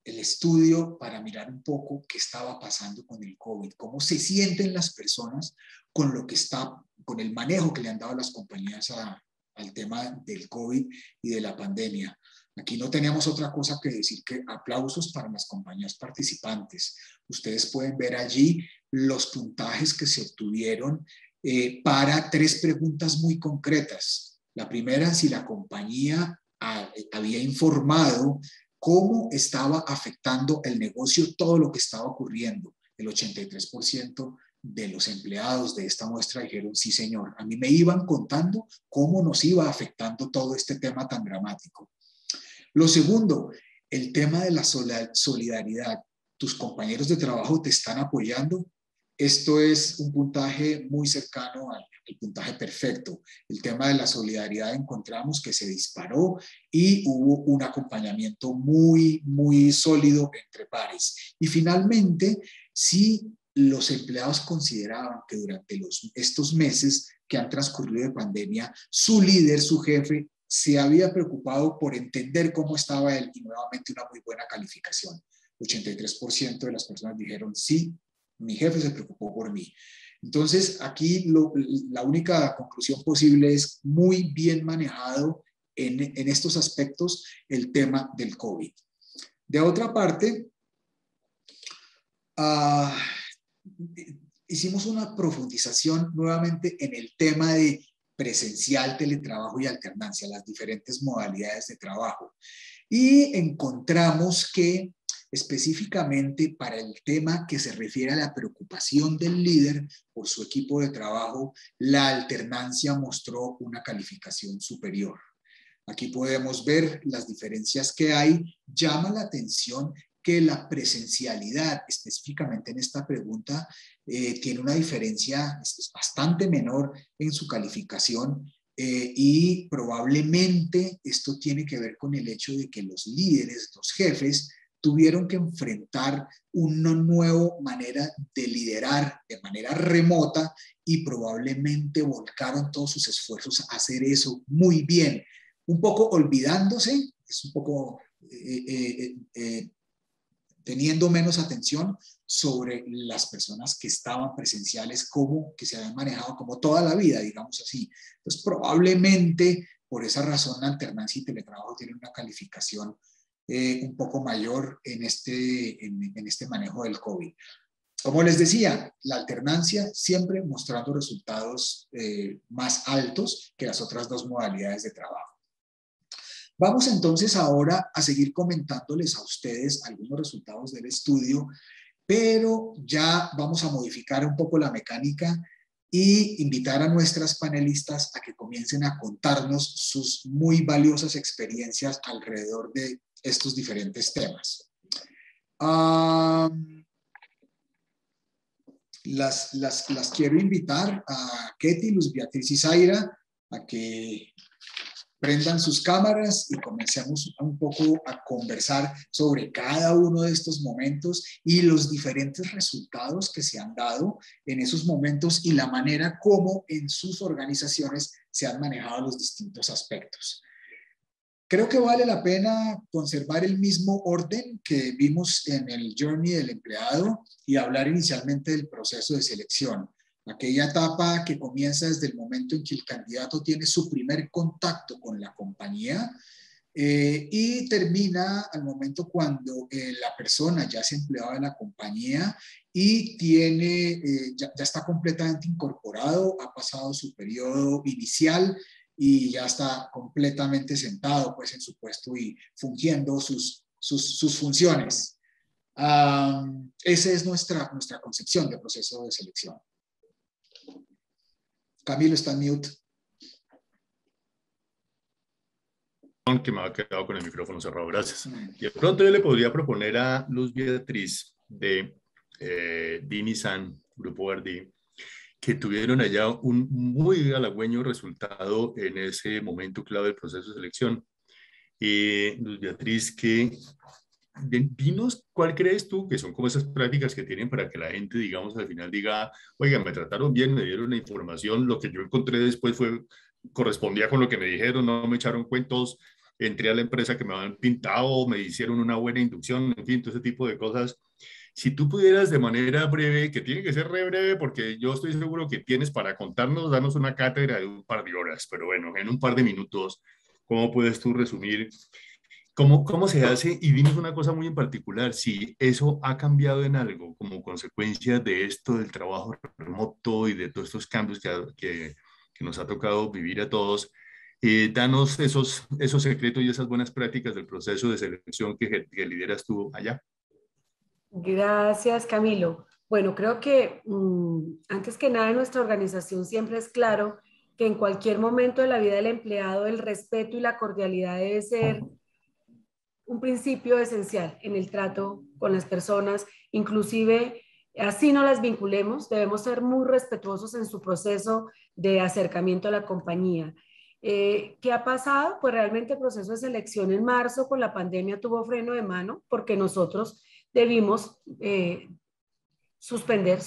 el estudio para mirar un poco qué estaba pasando con el COVID, cómo se sienten las personas con con el manejo que le han dado las compañías al tema del COVID y de la pandemia. Aquí no teníamos otra cosa que decir que aplausos para las compañías participantes. Ustedes pueden ver allí los puntajes que se obtuvieron para 3 preguntas muy concretas. La primera, si la compañía había informado cómo estaba afectando el negocio todo lo que estaba ocurriendo. El 83% de los empleados de esta muestra dijeron, sí señor, a mí me iban contando cómo nos iba afectando todo este tema tan dramático. Lo segundo, el tema de la solidaridad. ¿Tus compañeros de trabajo te están apoyando? Esto es un puntaje muy cercano al puntaje perfecto. El tema de la solidaridad encontramos que se disparó y hubo un acompañamiento muy, muy sólido entre pares. Y finalmente, si los empleados consideraban que durante estos meses que han transcurrido de pandemia, su líder, su jefe, se había preocupado por entender cómo estaba él y nuevamente una muy buena calificación. 83% de las personas dijeron sí, mi jefe se preocupó por mí. Entonces, aquí la única conclusión posible es muy bien manejado en estos aspectos el tema del COVID. De otra parte, hicimos una profundización nuevamente en el tema de presencial, teletrabajo y alternancia, las diferentes modalidades de trabajo. Y encontramos que específicamente para el tema que se refiere a la preocupación del líder por su equipo de trabajo, la alternancia mostró una calificación superior. Aquí podemos ver las diferencias que hay. Llama la atención que la presencialidad, específicamente en esta pregunta, tiene una diferencia bastante menor en su calificación y probablemente esto tiene que ver con el hecho de que los líderes, los jefes, tuvieron que enfrentar una nueva manera de liderar de manera remota y probablemente volcaron todos sus esfuerzos a hacer eso muy bien, un poco olvidándose, es un poco teniendo menos atención sobre las personas que estaban presenciales, como que se habían manejado como toda la vida, digamos así. Entonces, probablemente por esa razón la alternancia y teletrabajo tienen una calificación un poco mayor en este manejo del COVID. Como les decía, la alternancia siempre mostrando resultados más altos que las otras 2 modalidades de trabajo. Vamos entonces ahora a seguir comentándoles a ustedes algunos resultados del estudio, pero ya vamos a modificar un poco la mecánica y invitar a nuestras panelistas a que comiencen a contarnos sus muy valiosas experiencias alrededor de estos diferentes temas. Las quiero invitar a Ketty, Luz Beatriz y Zaira a que prendan sus cámaras y comencemos un poco a conversar sobre cada uno de estos momentos y los diferentes resultados que se han dado en esos momentos y la manera como en sus organizaciones se han manejado los distintos aspectos. Creo que vale la pena conservar el mismo orden que vimos en el journey del empleado y hablar inicialmente del proceso de selección. Aquella etapa que comienza desde el momento en que el candidato tiene su primer contacto con la compañía y termina al momento cuando la persona ya es empleada de la compañía y ya está completamente incorporado, ha pasado su periodo inicial y ya está completamente sentado pues, en su puesto y fungiendo sus funciones. Esa es nuestra concepción de proceso de selección. Camilo está en mute. Que me ha quedado con el micrófono cerrado, gracias. Y de pronto yo le podría proponer a Luz Beatriz de Dinisan, Grupo Verdi, que tuvieron allá un muy halagüeño resultado en ese momento clave del proceso de selección. Luz Beatriz, que dinos cuál crees tú que son como esas prácticas que tienen para que la gente, digamos, al final diga, oiga, me trataron bien, me dieron la información, lo que yo encontré después correspondía con lo que me dijeron, no me echaron cuentos, entré a la empresa que me habían pintado, me hicieron una buena inducción, en fin, todo ese tipo de cosas. Si tú pudieras de manera breve, que tiene que ser re breve, porque yo estoy seguro que tienes para contarnos, darnos una cátedra de un par de horas, pero bueno, en un par de minutos, ¿cómo puedes tú resumir cómo se hace? Y dinos una cosa muy en particular, si eso ha cambiado en algo como consecuencia de esto del trabajo remoto y de todos estos cambios que nos ha tocado vivir a todos. Danos esos secretos y esas buenas prácticas del proceso de selección que lideras tú allá. Gracias, Camilo. Bueno, creo que antes que nada en nuestra organización siempre es claro que en cualquier momento de la vida del empleado el respeto y la cordialidad debe ser un principio esencial en el trato con las personas, inclusive así no las vinculemos, debemos ser muy respetuosos en su proceso de acercamiento a la compañía. ¿Qué ha pasado? Pues realmente el proceso de selección en marzo con la pandemia tuvo freno de mano porque nosotros debimos suspender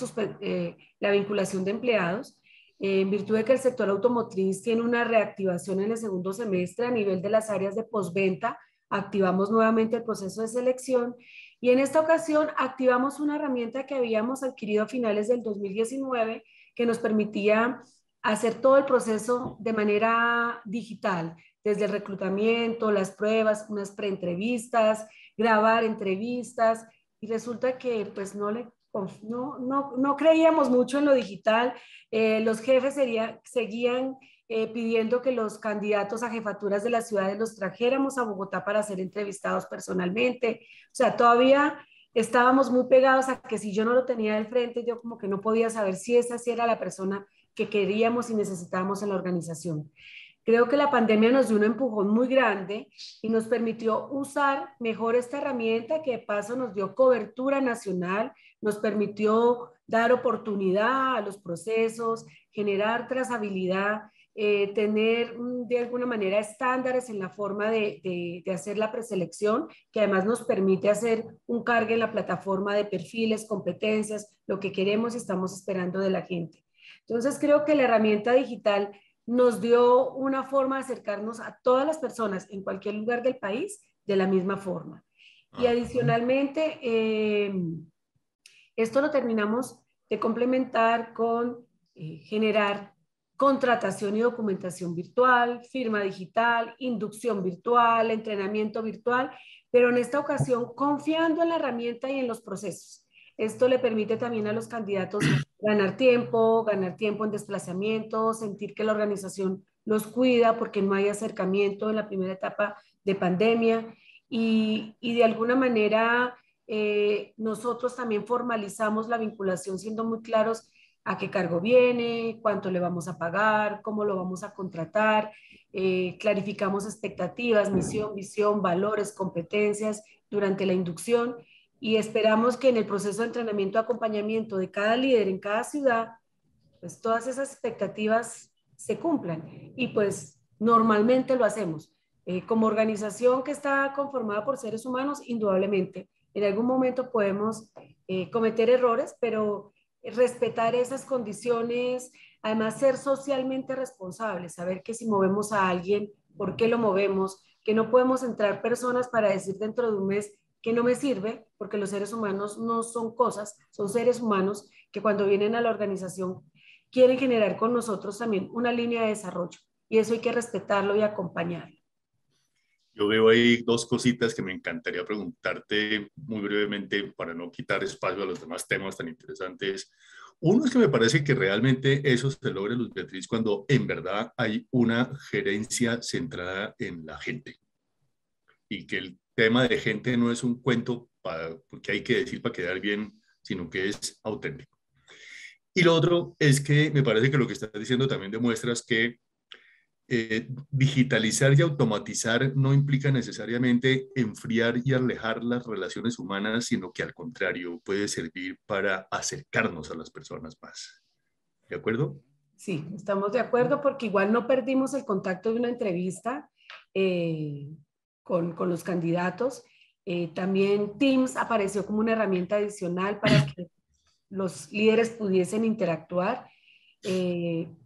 la vinculación de empleados en virtud de que el sector automotriz tiene una reactivación en el segundo semestre a nivel de las áreas de postventa. Activamos nuevamente el proceso de selección y en esta ocasión activamos una herramienta que habíamos adquirido a finales del 2019 que nos permitía hacer todo el proceso de manera digital, desde el reclutamiento, las pruebas, unas preentrevistas, grabar entrevistas, y resulta que pues no creíamos mucho en lo digital. Los jefes seguían pidiendo que los candidatos a jefaturas de las ciudades los trajéramos a Bogotá para ser entrevistados personalmente. O sea, todavía estábamos muy pegados a que si yo no lo tenía del frente, yo como que no podía saber si esa sí era la persona que queríamos y necesitábamos en la organización. Creo que la pandemia nos dio un empujón muy grande y nos permitió usar mejor esta herramienta que de paso nos dio cobertura nacional, nos permitió dar oportunidad a los procesos, generar trazabilidad, tener de alguna manera estándares en la forma de hacer la preselección, que además nos permite hacer un cargue en la plataforma de perfiles, competencias, lo que queremos y estamos esperando de la gente. Entonces creo que la herramienta digital nos dio una forma de acercarnos a todas las personas en cualquier lugar del país de la misma forma. Y adicionalmente, esto lo terminamos de complementar con generar contratación y documentación virtual, firma digital, inducción virtual, entrenamiento virtual, pero en esta ocasión confiando en la herramienta y en los procesos. Esto le permite también a los candidatos ganar tiempo en desplazamiento, sentir que la organización los cuida porque no hay acercamiento en la primera etapa de pandemia y de alguna manera nosotros también formalizamos la vinculación siendo muy claros a qué cargo viene, cuánto le vamos a pagar, cómo lo vamos a contratar, clarificamos expectativas, misión, visión, valores, competencias durante la inducción y esperamos que en el proceso de entrenamiento y acompañamiento de cada líder en cada ciudad, pues todas esas expectativas se cumplan y pues normalmente lo hacemos. Como organización que está conformada por seres humanos, indudablemente, en algún momento podemos cometer errores, pero respetar esas condiciones, además ser socialmente responsables, saber que si movemos a alguien, ¿por qué lo movemos? Que no podemos entrar personas para decir dentro de un mes que no me sirve, porque los seres humanos no son cosas, son seres humanos que cuando vienen a la organización quieren generar con nosotros también una línea de desarrollo y eso hay que respetarlo y acompañarlo. Yo veo ahí dos cositas que me encantaría preguntarte muy brevemente para no quitar espacio a los demás temas tan interesantes. Uno es que me parece que realmente eso se logra, Luz Beatriz, cuando en verdad hay una gerencia centrada en la gente y que el tema de gente no es un cuento porque hay que decir para quedar bien, sino que es auténtico. Y lo otro es que me parece que lo que estás diciendo también demuestras que digitalizar y automatizar no implica necesariamente enfriar y alejar las relaciones humanas, sino que al contrario puede servir para acercarnos a las personas más. ¿De acuerdo? Sí, estamos de acuerdo porque igual no perdimos el contacto de una entrevista con los candidatos. También Teams apareció como una herramienta adicional para que los líderes pudiesen interactuar,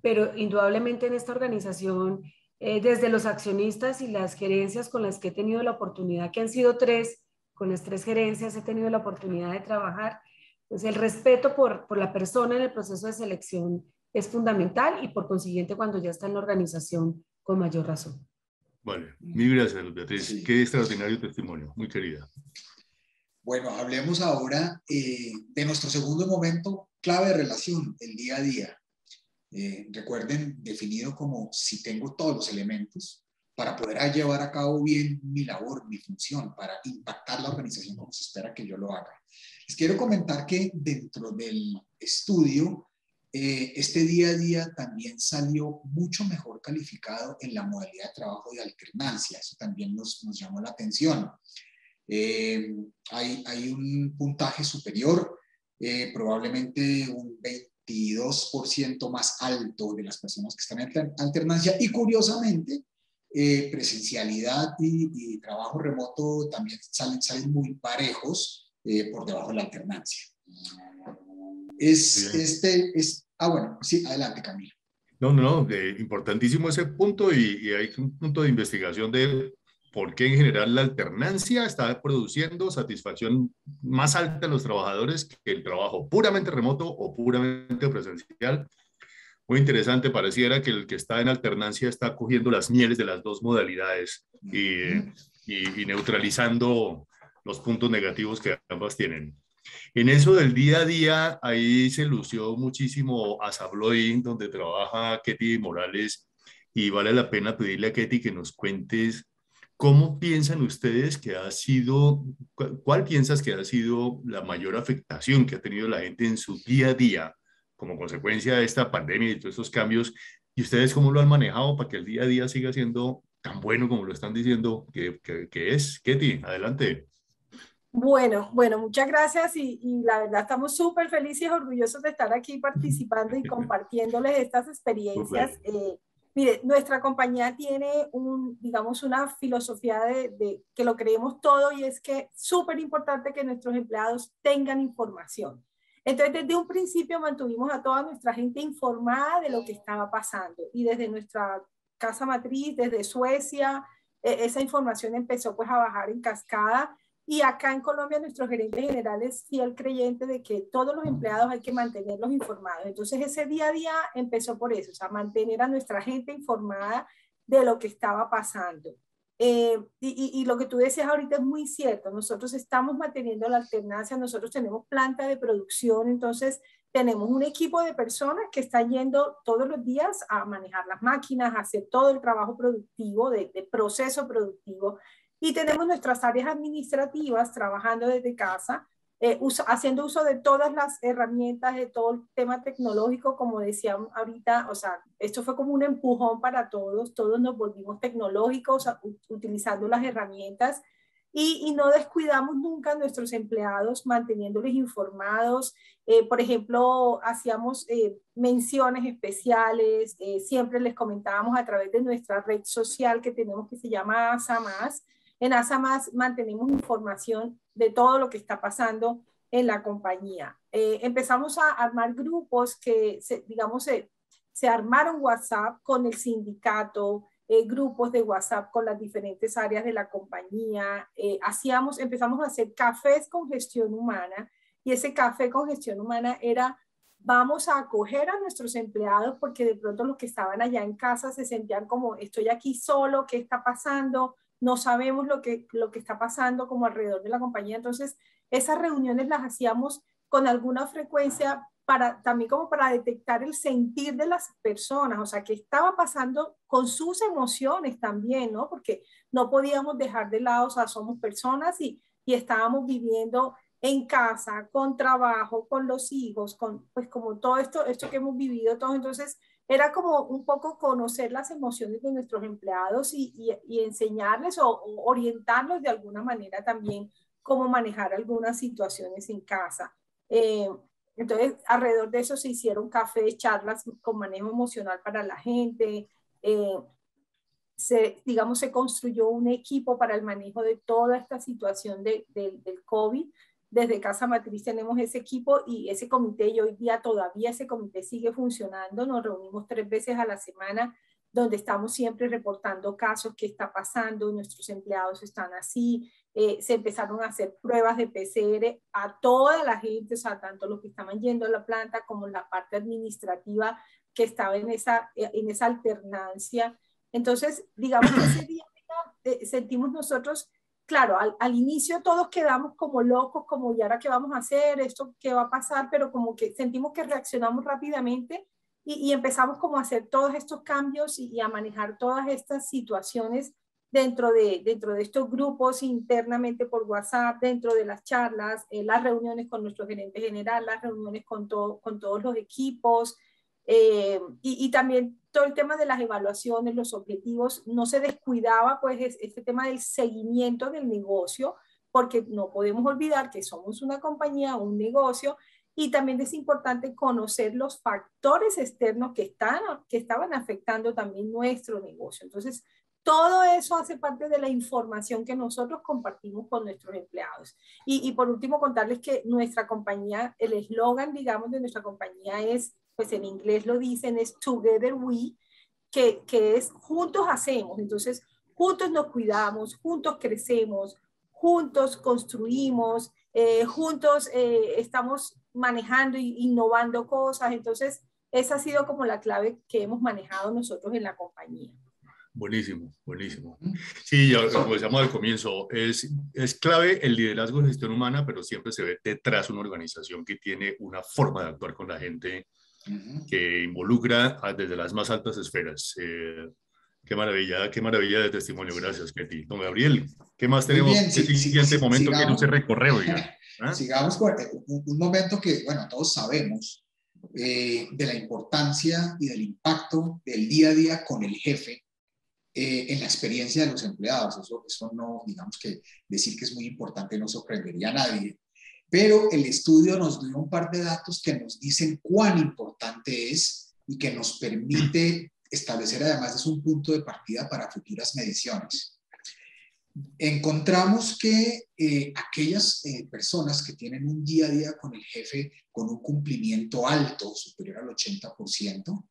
pero indudablemente en esta organización, desde los accionistas y las gerencias con las que he tenido la oportunidad, que han sido 3, con las 3 gerencias he tenido la oportunidad de trabajar, pues el respeto por la persona en el proceso de selección es fundamental y por consiguiente cuando ya está en la organización con mayor razón. Vale, mil gracias, Beatriz. Sí. Qué extraordinario testimonio, muy querida. Bueno, hablemos ahora de nuestro segundo momento clave de relación, el día a día. Recuerden, definido como si tengo todos los elementos para poder llevar a cabo bien mi labor, mi función, para impactar la organización como se espera que yo lo haga. Les quiero comentar que dentro del estudio, este día a día también salió mucho mejor calificado en la modalidad de trabajo de alternancia. Eso también nos llamó la atención. Hay un puntaje superior, probablemente un 22% más alto de las personas que están en alternancia, y curiosamente presencialidad y trabajo remoto también salen muy parejos por debajo de la alternancia. Bueno, sí, adelante, Camilo. No, importantísimo ese punto y hay un punto de investigación de por qué en general la alternancia está produciendo satisfacción más alta en los trabajadores que el trabajo puramente remoto o puramente presencial. Muy interesante, pareciera que el que está en alternancia está cogiendo las mieles de las dos modalidades y neutralizando los puntos negativos que ambas tienen. En eso del día a día, ahí se lució muchísimo Asabloy, donde trabaja Ketty Morales, y vale la pena pedirle a Ketty que nos cuentes cómo piensan ustedes que ha sido, cuál piensas que ha sido la mayor afectación que ha tenido la gente en su día a día como consecuencia de esta pandemia y todos estos cambios, y ustedes cómo lo han manejado para que el día a día siga siendo tan bueno como lo están diciendo que es. Ketty, adelante. Bueno, muchas gracias y la verdad estamos súper felices y orgullosos de estar aquí participando y compartiéndoles estas experiencias. Mire, nuestra compañía tiene digamos, una filosofía de que lo creemos todo, y es que es súper importante que nuestros empleados tengan información. Entonces, desde un principio mantuvimos a toda nuestra gente informada de lo que estaba pasando, y desde nuestra casa matriz, desde Suecia, esa información empezó pues a bajar en cascada. Y acá en Colombia nuestro gerente general es fiel creyente de que todos los empleados hay que mantenerlos informados. Entonces ese día a día empezó por eso, o sea, mantener a nuestra gente informada de lo que estaba pasando. Y lo que tú decías ahorita es muy cierto, nosotros estamos manteniendo la alternancia, nosotros tenemos planta de producción, entonces tenemos un equipo de personas que está yendo todos los días a manejar las máquinas, a hacer todo el trabajo productivo, de proceso productivo. Y tenemos nuestras áreas administrativas trabajando desde casa, haciendo uso de todas las herramientas, de todo el tema tecnológico, como decía ahorita, o sea, esto fue como un empujón para todos nos volvimos tecnológicos utilizando las herramientas y no descuidamos nunca a nuestros empleados, manteniéndoles informados. Por ejemplo, hacíamos menciones especiales, siempre les comentábamos a través de nuestra red social que tenemos que se llama ASA+. En ASA+ mantenemos información de todo lo que está pasando en la compañía. Empezamos a armar grupos que, se armaron WhatsApp con el sindicato, grupos de WhatsApp con las diferentes áreas de la compañía. Empezamos a hacer cafés con gestión humana, y ese café con gestión humana era: vamos a acoger a nuestros empleados, porque de pronto los que estaban allá en casa se sentían como, estoy aquí solo, ¿qué está pasando? No sabemos lo que está pasando como alrededor de la compañía. Entonces, esas reuniones las hacíamos con alguna frecuencia también como para detectar el sentir de las personas, o sea, qué estaba pasando con sus emociones también, ¿no? Porque no podíamos dejar de lado, o sea, somos personas y estábamos viviendo en casa, con trabajo, con los hijos, pues como todo esto que hemos vivido todos. Entonces, era como un poco conocer las emociones de nuestros empleados y enseñarles o orientarlos de alguna manera también cómo manejar algunas situaciones en casa. Entonces, alrededor de eso se hicieron cafés, charlas con manejo emocional para la gente. digamos, se construyó un equipo para el manejo de toda esta situación del COVID. Desde Casa Matriz tenemos ese equipo y ese comité, y hoy día todavía ese comité sigue funcionando. Nos reunimos 3 veces a la semana, donde estamos siempre reportando casos, qué está pasando, nuestros empleados están así. Se empezaron a hacer pruebas de PCR a toda la gente, o sea, tanto los que estaban yendo a la planta como la parte administrativa que estaba en esa alternancia. Entonces, digamos que ese día sentimos nosotros, claro, al inicio todos quedamos como locos, como, ¿y ahora qué vamos a hacer? ¿Esto qué va a pasar? Pero como que sentimos que reaccionamos rápidamente y empezamos como a hacer todos estos cambios y a manejar todas estas situaciones dentro de estos grupos internamente por WhatsApp, dentro de las charlas, las reuniones con nuestro gerente general, las reuniones con todos los equipos, y también todo el tema de las evaluaciones, los objetivos. No se descuidaba pues este tema del seguimiento del negocio, porque no podemos olvidar que somos una compañía, un negocio, y también es importante conocer los factores externos que estaban afectando también nuestro negocio. Entonces, todo eso hace parte de la información que nosotros compartimos con nuestros empleados. Y por último, contarles que nuestra compañía, el eslogan, digamos, de nuestra compañía es, pues en inglés lo dicen, es Together We, que es juntos hacemos. Entonces, juntos nos cuidamos, juntos crecemos, juntos construimos, juntos estamos manejando e innovando cosas. Entonces, esa ha sido como la clave que hemos manejado nosotros en la compañía. Buenísimo, buenísimo. Sí, ya, como decíamos al comienzo, es clave el liderazgo en gestión humana, pero siempre se ve detrás una organización que tiene una forma de actuar con la gente que involucra desde las más altas esferas. Qué maravilla de testimonio. Gracias, Ketty. Don Gabriel, ¿qué más tenemos? Muy bien, ¿Qué siguiente momento quiere usted recorrer, oiga? ¿Ah? Sigamos con un momento que, bueno, todos sabemos de la importancia y del impacto del día a día con el jefe en la experiencia de los empleados. Eso no, digamos que decir que es muy importante no sorprendería a nadie. Pero el estudio nos dio un par de datos que nos dicen cuán importante es y que nos permite establecer, además, es un punto de partida para futuras mediciones. Encontramos que aquellas personas que tienen un día a día con el jefe con un cumplimiento alto, superior al 80%,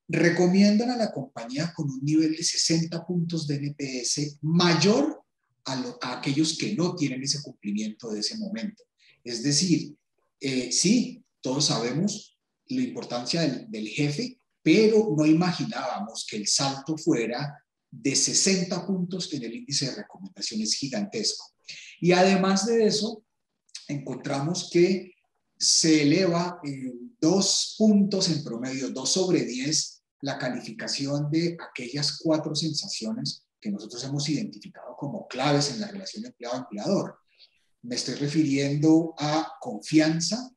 recomiendan a la compañía con un nivel de 60 puntos de NPS mayor a aquellos que no tienen ese cumplimiento de ese momento. Es decir, sí, todos sabemos la importancia del jefe, pero no imaginábamos que el salto fuera de 60 puntos en el índice de recomendaciones gigantesco. Y además de eso, encontramos que se eleva 2 puntos en promedio, 2 sobre 10, la calificación de aquellas 4 sensaciones que nosotros hemos identificado como claves en la relación empleado-empleador. Me estoy refiriendo a confianza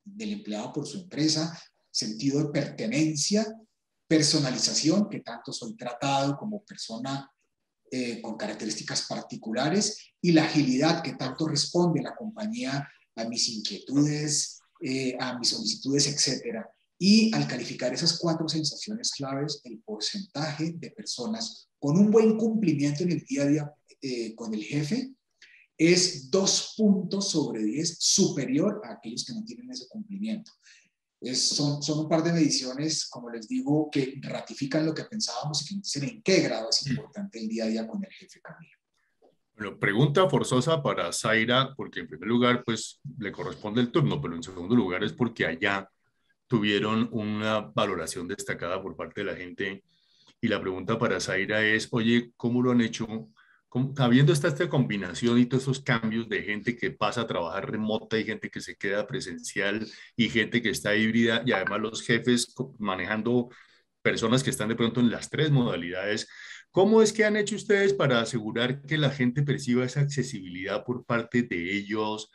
del empleado por su empresa, sentido de pertenencia, personalización, que tanto soy tratado como persona con características particulares, y la agilidad, que tanto responde la compañía a mis inquietudes, a mis solicitudes, etc. Y al calificar esas 4 sensaciones claves, el porcentaje de personas con un buen cumplimiento en el día a día con el jefe es 2 puntos sobre 10 superior a aquellos que no tienen ese cumplimiento. Son un par de mediciones, como les digo, que ratifican lo que pensábamos y que nos dicen en qué grado es importante el día a día con el jefe, Camilo. Bueno, pregunta forzosa para Zaira, porque en primer lugar, pues, le corresponde el turno, pero en segundo lugar es porque allá tuvieron una valoración destacada por parte de la gente. Y la pregunta para Zaira es, oye, ¿cómo lo han hecho? Habiendo esta combinación y todos esos cambios de gente que pasa a trabajar remota y gente que se queda presencial y gente que está híbrida y además los jefes manejando personas que están de pronto en las 3 modalidades, ¿cómo es que han hecho ustedes para asegurar que la gente perciba esa accesibilidad por parte de ellos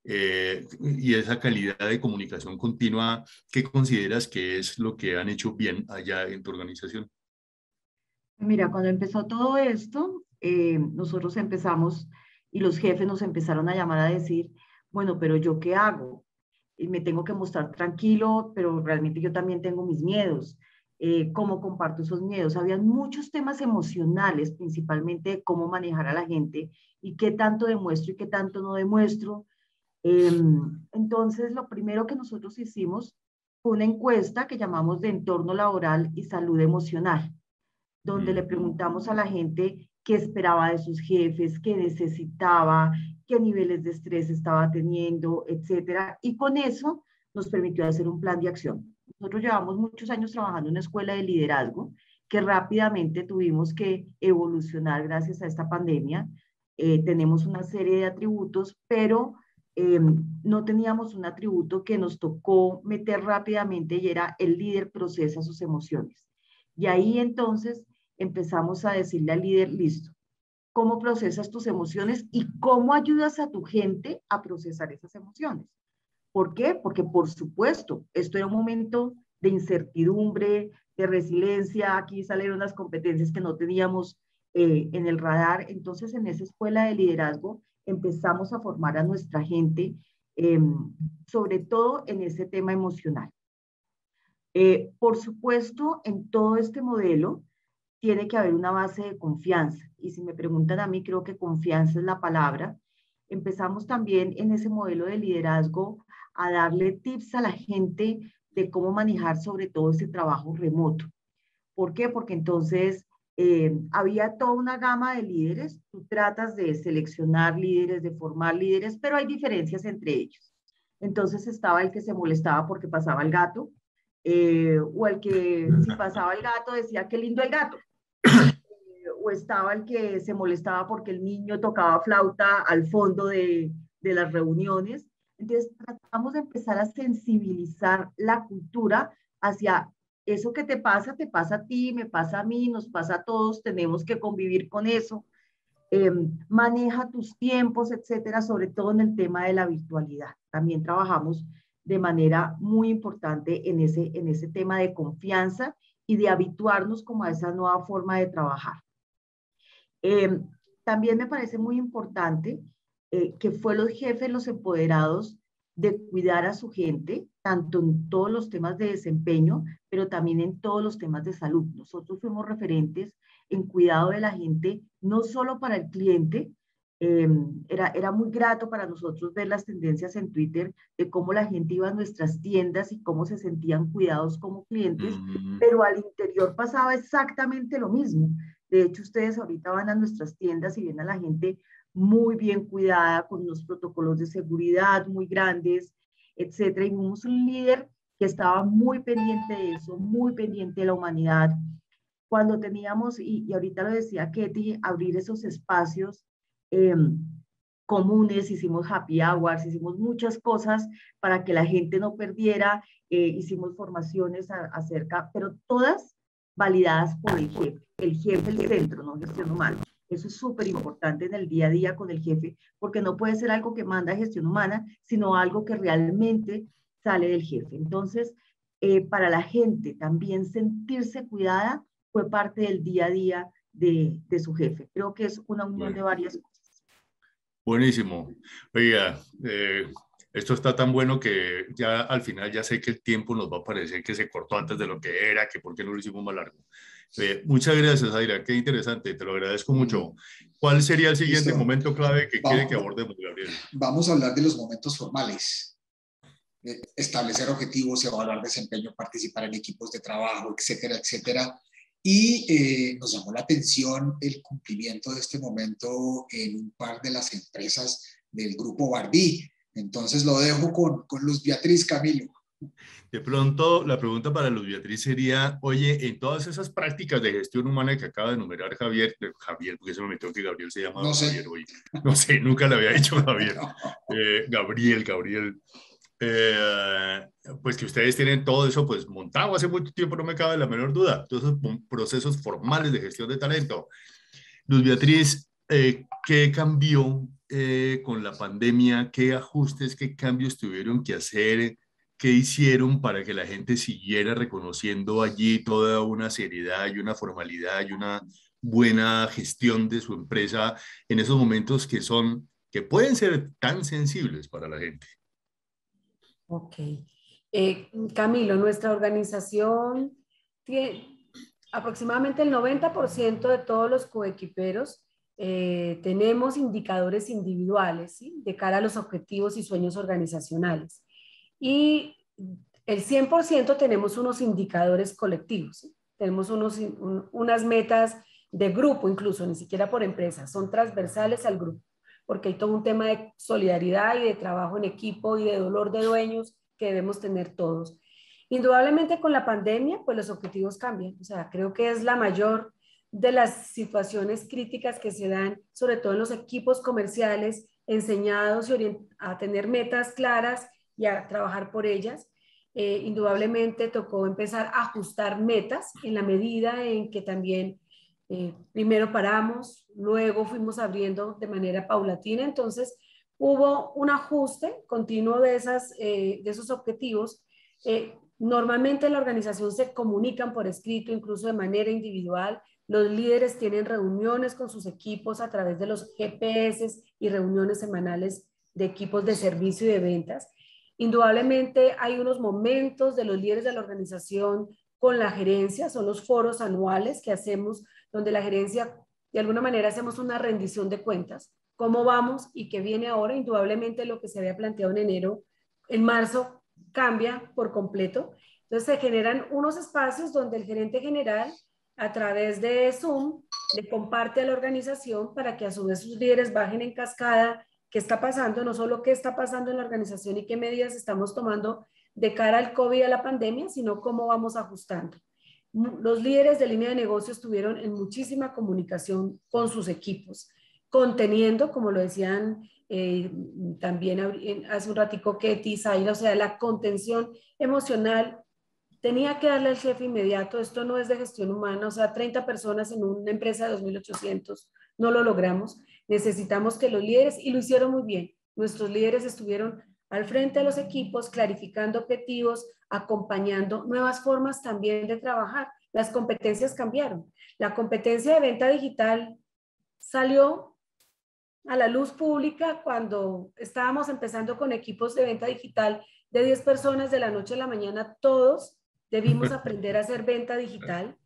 y esa calidad de comunicación continua? ¿Qué consideras que es lo que han hecho bien allá en tu organización? Mira, cuando empezó todo esto, nosotros empezamos y los jefes nos empezaron a llamar a decir, bueno, pero ¿yo qué hago? Y me tengo que mostrar tranquilo, pero realmente yo también tengo mis miedos. cómo comparto esos miedos. Habían muchos temas emocionales, principalmente de cómo manejar a la gente y qué tanto demuestro y qué tanto no demuestro. Entonces, lo primero que nosotros hicimos fue una encuesta que llamamos de entorno laboral y salud emocional, donde le preguntamos a la gente qué esperaba de sus jefes, qué necesitaba, qué niveles de estrés estaba teniendo, etcétera. Y con eso nos permitió hacer un plan de acción. Nosotros llevamos muchos años trabajando en una escuela de liderazgo que rápidamente tuvimos que evolucionar gracias a esta pandemia. Tenemos una serie de atributos, pero no teníamos un atributo que nos tocó meter rápidamente y era el líder procesa sus emociones. Y ahí entonces empezamos a decirle al líder, listo, ¿cómo procesas tus emociones y cómo ayudas a tu gente a procesar esas emociones? ¿Por qué? Porque por supuesto, esto era un momento de incertidumbre, de resiliencia, aquí salieron las competencias que no teníamos en el radar. Entonces, en esa escuela de liderazgo empezamos a formar a nuestra gente, sobre todo en ese tema emocional. Por supuesto, en todo este modelo tiene que haber una base de confianza. Y si me preguntan a mí, creo que confianza es la palabra. Empezamos también en ese modelo de liderazgo a darle tips a la gente de cómo manejar sobre todo ese trabajo remoto. ¿Por qué? Porque entonces había toda una gama de líderes. Tú tratas de seleccionar líderes, de formar líderes, pero hay diferencias entre ellos. Entonces estaba el que se molestaba porque pasaba el gato, o el que si pasaba el gato decía qué lindo el gato, o estaba el que se molestaba porque el niño tocaba flauta al fondo de las reuniones. Entonces tratamos de empezar a sensibilizar la cultura hacia eso que te pasa a ti, me pasa a mí, nos pasa a todos, tenemos que convivir con eso. Maneja tus tiempos, etcétera, sobre todo en el tema de la virtualidad. También trabajamos de manera muy importante en ese tema de confianza y de habituarnos como a esa nueva forma de trabajar. También me parece muy importante que fue los jefes, los empoderados de cuidar a su gente, tanto en todos los temas de desempeño, pero también en todos los temas de salud. Nosotros fuimos referentes en cuidado de la gente, no solo para el cliente. Era muy grato para nosotros ver las tendencias en Twitter de cómo la gente iba a nuestras tiendas y cómo se sentían cuidados como clientes, pero al interior pasaba exactamente lo mismo. De hecho, ustedes ahorita van a nuestras tiendas y ven a la gente muy bien cuidada, con unos protocolos de seguridad muy grandes, etcétera. Y vimos un líder que estaba muy pendiente de eso, muy pendiente de la humanidad. Cuando teníamos, y ahorita lo decía Ketty, abrir esos espacios comunes, hicimos happy hours, hicimos muchas cosas para que la gente no perdiera, hicimos formaciones acerca, pero todas validadas por el jefe del centro, no gestión humana. Eso es súper importante en el día a día con el jefe, porque no puede ser algo que manda gestión humana, sino algo que realmente sale del jefe. Entonces, para la gente también sentirse cuidada fue parte del día a día de su jefe. Creo que es una unión de varias cosas. Buenísimo. Oiga, esto está tan bueno que ya al final ya sé que el tiempo nos va a parecer que se cortó antes de lo que era, que por qué no lo hicimos más largo. Muchas gracias, Aira, qué interesante, te lo agradezco mucho. ¿Cuál sería el siguiente momento clave que quiere que abordemos, Gabriel? Vamos a hablar de los momentos formales. Establecer objetivos, evaluar desempeño, participar en equipos de trabajo, etcétera, etcétera. Y nos llamó la atención el cumplimiento de este momento en un par de las empresas del grupo Barbie. Entonces lo dejo con Luz Beatriz, Camilo. De pronto, la pregunta para Luz Beatriz sería, oye, en todas esas prácticas de gestión humana que acaba de enumerar Javier, porque se me metió que Gabriel se llama Javier hoy. No sé, nunca le había dicho Javier. Gabriel. Pues que ustedes tienen todo eso pues montado hace mucho tiempo, no me cabe la menor duda, todos esos procesos formales de gestión de talento. Luz Beatriz, ¿qué cambió con la pandemia? ¿Qué ajustes, qué cambios tuvieron que hacer? ¿Qué hicieron para que la gente siguiera reconociendo allí toda una seriedad y una formalidad y una buena gestión de su empresa en esos momentos que pueden ser tan sensibles para la gente? Ok. Camilo, nuestra organización aproximadamente el 90% de todos los coequiperos tenemos indicadores individuales, ¿sí?, de cara a los objetivos y sueños organizacionales. Y el 100% tenemos unos indicadores colectivos, ¿sí? Tenemos unas metas de grupo incluso, ni siquiera por empresa, son transversales al grupo, porque hay todo un tema de solidaridad y de trabajo en equipo y de dolor de dueños que debemos tener todos. Indudablemente con la pandemia, pues los objetivos cambian, o sea, creo que es la mayor de las situaciones críticas que se dan, sobre todo en los equipos comerciales, enseñados a tener metas claras y a trabajar por ellas. Indudablemente tocó empezar a ajustar metas en la medida en que también primero paramos, luego fuimos abriendo de manera paulatina, entonces hubo un ajuste continuo de esos objetivos. Normalmente en la organización se comunican por escrito, incluso de manera individual. Los líderes tienen reuniones con sus equipos a través de los GPS y reuniones semanales de equipos de servicio y de ventas. Indudablemente hay unos momentos de los líderes de la organización con la gerencia, son los foros anuales que hacemos, donde la gerencia, de alguna manera, hacemos una rendición de cuentas, cómo vamos y qué viene ahora. Indudablemente lo que se había planteado en marzo, cambia por completo. Entonces se generan unos espacios donde el gerente general, a través de Zoom, le comparte a la organización para que a su vez sus líderes bajen en cascada qué está pasando, no solo qué está pasando en la organización y qué medidas estamos tomando de cara al COVID y a la pandemia, sino cómo vamos ajustando. Los líderes de línea de negocio estuvieron en muchísima comunicación con sus equipos, conteniendo, como lo decían también hace un ratico Ketty, Zaira, o sea, la contención emocional tenía que darle al jefe inmediato. Esto no es de gestión humana, o sea, 30 personas en una empresa de 2.800, no lo logramos. Necesitamos que los líderes, y lo hicieron muy bien, nuestros líderes estuvieron al frente de los equipos, clarificando objetivos, acompañando nuevas formas también de trabajar. Las competencias cambiaron. La competencia de venta digital salió a la luz pública cuando estábamos empezando con equipos de venta digital de 10 personas. De la noche a la mañana todos debimos aprender a hacer venta digital.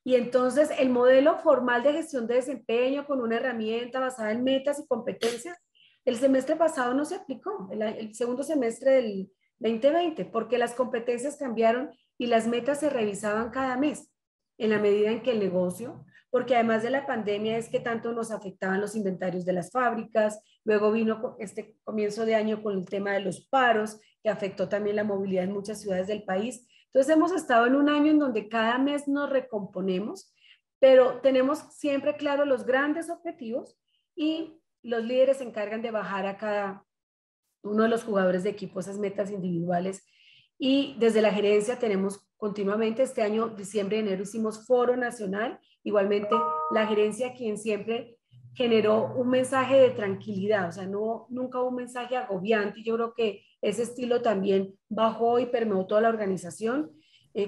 Y entonces el modelo formal de gestión de desempeño con una herramienta basada en metas y competencias, el semestre pasado no se aplicó, el segundo semestre del 2020, porque las competencias cambiaron y las metas se revisaban cada mes, en la medida en que el negocio, porque además de la pandemia es que tanto nos afectaban los inventarios de las fábricas, luego vino este comienzo de año con el tema de los paros, que afectó también la movilidad en muchas ciudades del país. Entonces hemos estado en un año en donde cada mes nos recomponemos, pero tenemos siempre claro los grandes objetivos y los líderes se encargan de bajar a cada uno de los jugadores de equipo esas metas individuales. Y desde la gerencia tenemos continuamente, este año, diciembre y enero, hicimos foro nacional. Igualmente, la gerencia quien siempre generó un mensaje de tranquilidad, o sea, nunca un mensaje agobiante. Yo creo que ese estilo también bajó y permeó toda la organización,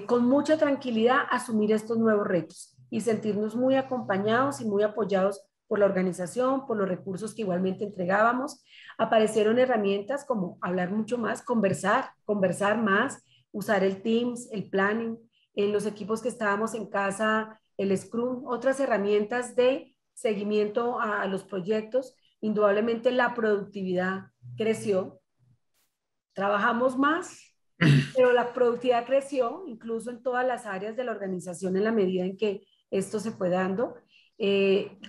con mucha tranquilidad asumir estos nuevos retos y sentirnos muy acompañados y muy apoyados por la organización, por los recursos que igualmente entregábamos. Aparecieron herramientas como hablar mucho más, conversar más, usar el Teams, el planning, en los equipos que estábamos en casa, el Scrum, otras herramientas de seguimiento a los proyectos. Indudablemente la productividad creció, trabajamos más, pero la productividad creció incluso en todas las áreas de la organización en la medida en que esto se fue dando.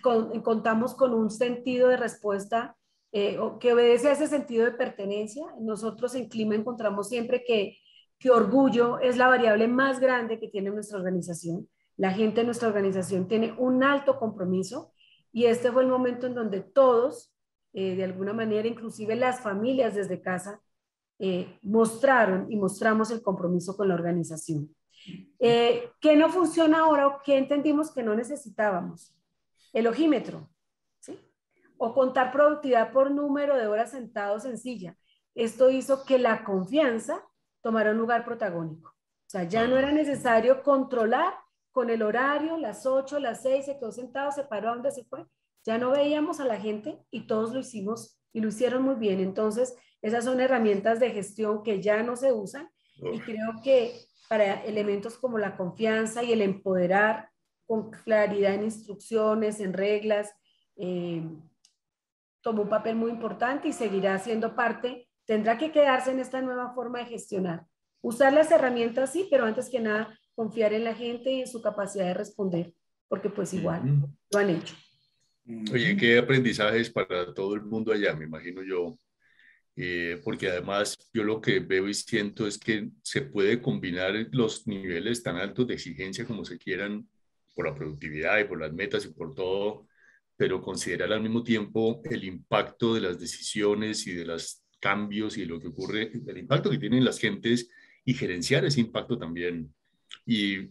Contamos con un sentido de respuesta que obedece a ese sentido de pertenencia. Nosotros en Clima encontramos siempre que orgullo es la variable más grande que tiene nuestra organización. La gente de nuestra organización tiene un alto compromiso y este fue el momento en donde todos, de alguna manera, inclusive las familias desde casa, mostraron y mostramos el compromiso con la organización. ¿Qué no funciona ahora o qué entendimos que no necesitábamos? El ojímetro, ¿sí? O contar productividad por número de horas sentados en silla. Esto hizo que la confianza tomara un lugar protagónico. O sea, ya no era necesario controlar con el horario, las 8, las 6, se quedó sentado, se paró, ¿a dónde se fue? Ya no veíamos a la gente y todos lo hicimos y lo hicieron muy bien. Entonces, esas son herramientas de gestión que ya no se usan y creo que para elementos como la confianza y el empoderar con claridad en instrucciones, en reglas. Tomó un papel muy importante y seguirá siendo parte, tendrá que quedarse en esta nueva forma de gestionar. Usar las herramientas, sí, pero antes que nada, confiar en la gente y en su capacidad de responder, porque pues igual lo han hecho. Oye, ¿qué aprendizajes para todo el mundo allá, me imagino yo? Porque además yo lo que veo y siento es que se puede combinar los niveles tan altos de exigencia como se quieran por la productividad y por las metas y por todo, pero considerar al mismo tiempo el impacto de las decisiones y de los cambios y de lo que ocurre, el impacto que tienen las gentes y gerenciar ese impacto también. Y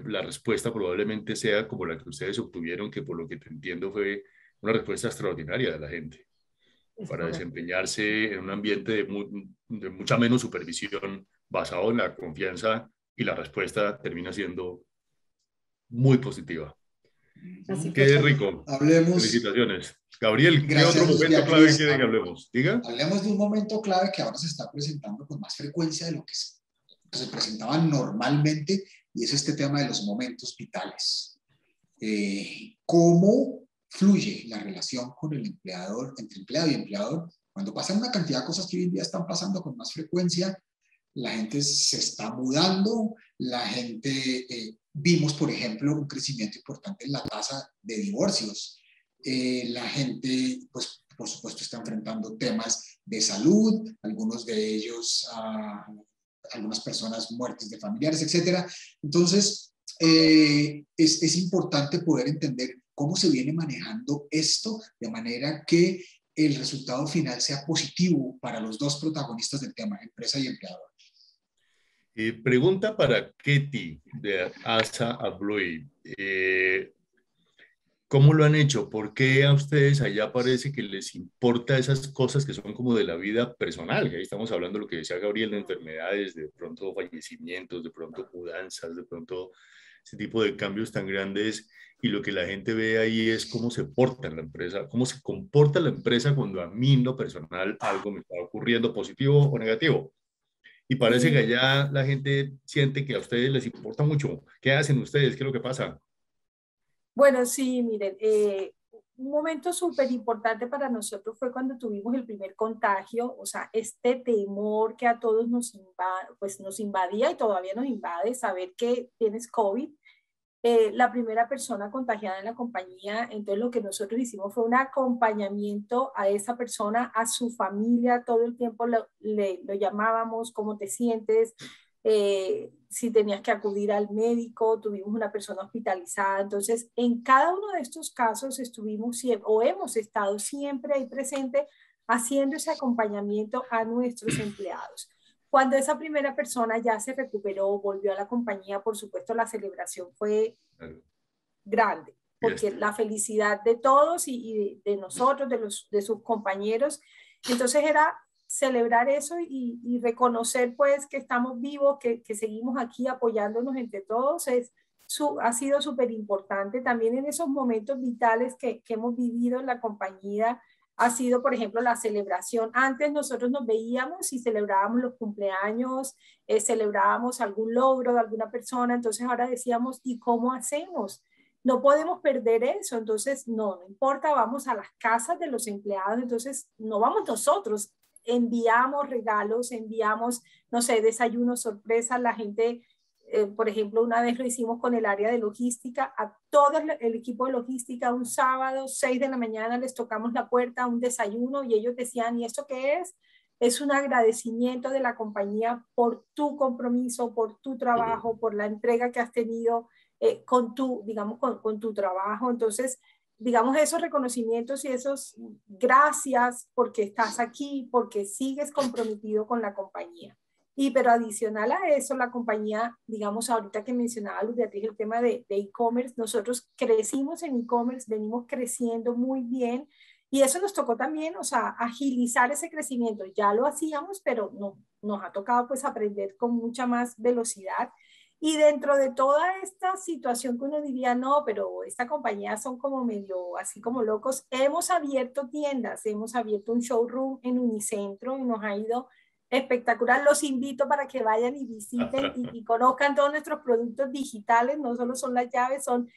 la respuesta probablemente sea como la que ustedes obtuvieron, que por lo que te entiendo fue una respuesta extraordinaria de la gente para desempeñarse en un ambiente de mucha menos supervisión basado en la confianza, y la respuesta termina siendo muy positiva. Así Qué rico. Hablemos. Felicitaciones. Gabriel, ¿qué Gracias, otro Luz momento Beatriz. clave quiere que hablemos? Diga. Hablemos de un momento clave que ahora se está presentando con más frecuencia de lo que se presentaba normalmente, y es este tema de los momentos vitales. ¿Cómo fluye la relación con el empleador, entre empleado y empleador, cuando pasan una cantidad de cosas que hoy en día están pasando con más frecuencia? La gente se está mudando, la gente, vimos por ejemplo un crecimiento importante en la tasa de divorcios, la gente pues por supuesto está enfrentando temas de salud, algunos de ellos, algunas personas muertes de familiares, etc. Entonces es importante poder entender cómo se viene manejando esto de manera que el resultado final sea positivo para los dos protagonistas del tema, empresa y empleador. Pregunta para Ketty de ASA Abloy. ¿Cómo lo han hecho? ¿Por qué a ustedes allá parece que les importa esas cosas que son como de la vida personal? Ahí estamos hablando de lo que decía Gabriel, de enfermedades, de pronto fallecimientos, de pronto mudanzas, de pronto ese tipo de cambios tan grandes, y lo que la gente ve ahí es cómo se porta en la empresa, cómo se comporta la empresa cuando a mí en lo personal algo me está ocurriendo, positivo o negativo. Y parece que allá la gente siente que a ustedes les importa mucho. ¿Qué hacen ustedes? ¿Qué es lo que pasa? Bueno, sí, miren, un momento súper importante para nosotros fue cuando tuvimos el primer contagio, o sea, este temor que a todos nos invadía y todavía nos invade, saber que tienes COVID. La primera persona contagiada en la compañía, entonces lo que nosotros hicimos fue un acompañamiento a esa persona, a su familia, todo el tiempo lo llamábamos, ¿cómo te sientes? Si tenías que acudir al médico, tuvimos una persona hospitalizada. Entonces, en cada uno de estos casos estuvimos siempre, o hemos estado siempre ahí presente haciendo ese acompañamiento a nuestros empleados. Cuando esa primera persona ya se recuperó, volvió a la compañía, por supuesto la celebración fue grande, porque la felicidad de todos y de nosotros, de sus compañeros, entonces era celebrar eso y reconocer pues que estamos vivos, que seguimos aquí apoyándonos entre todos, ha sido súper importante también en esos momentos vitales que hemos vivido en la compañía. Ha sido, por ejemplo, la celebración. Antes nosotros nos veíamos y celebrábamos los cumpleaños, celebrábamos algún logro de alguna persona, entonces ahora decíamos, ¿y cómo hacemos? No podemos perder eso, entonces no importa, vamos a las casas de los empleados, entonces no vamos nosotros, enviamos regalos, enviamos, no sé, desayunos, sorpresas, la gente... por ejemplo, una vez lo hicimos con el área de logística, a todo el equipo de logística, un sábado, 6 de la mañana, les tocamos la puerta, un desayuno, y ellos decían, ¿y esto qué es? Es un agradecimiento de la compañía por tu compromiso, por tu trabajo, por la entrega que has tenido con tu trabajo. Entonces, digamos, esos reconocimientos y esos gracias porque estás aquí, porque sigues comprometido con la compañía. Pero adicional a eso, la compañía, digamos, ahorita que mencionaba Luz Beatriz el tema de e-commerce, nosotros crecimos en e-commerce, venimos creciendo muy bien, y eso nos tocó también, o sea, agilizar ese crecimiento. Ya lo hacíamos, pero no, nos ha tocado pues aprender con mucha más velocidad. Y dentro de toda esta situación que uno diría, no, pero esta compañía son como medio así como locos, hemos abierto tiendas, hemos abierto un showroom en Unicentro y nos ha ido espectacular. Los invito para que vayan y visiten y conozcan todos nuestros productos digitales. No solo son las llaves, son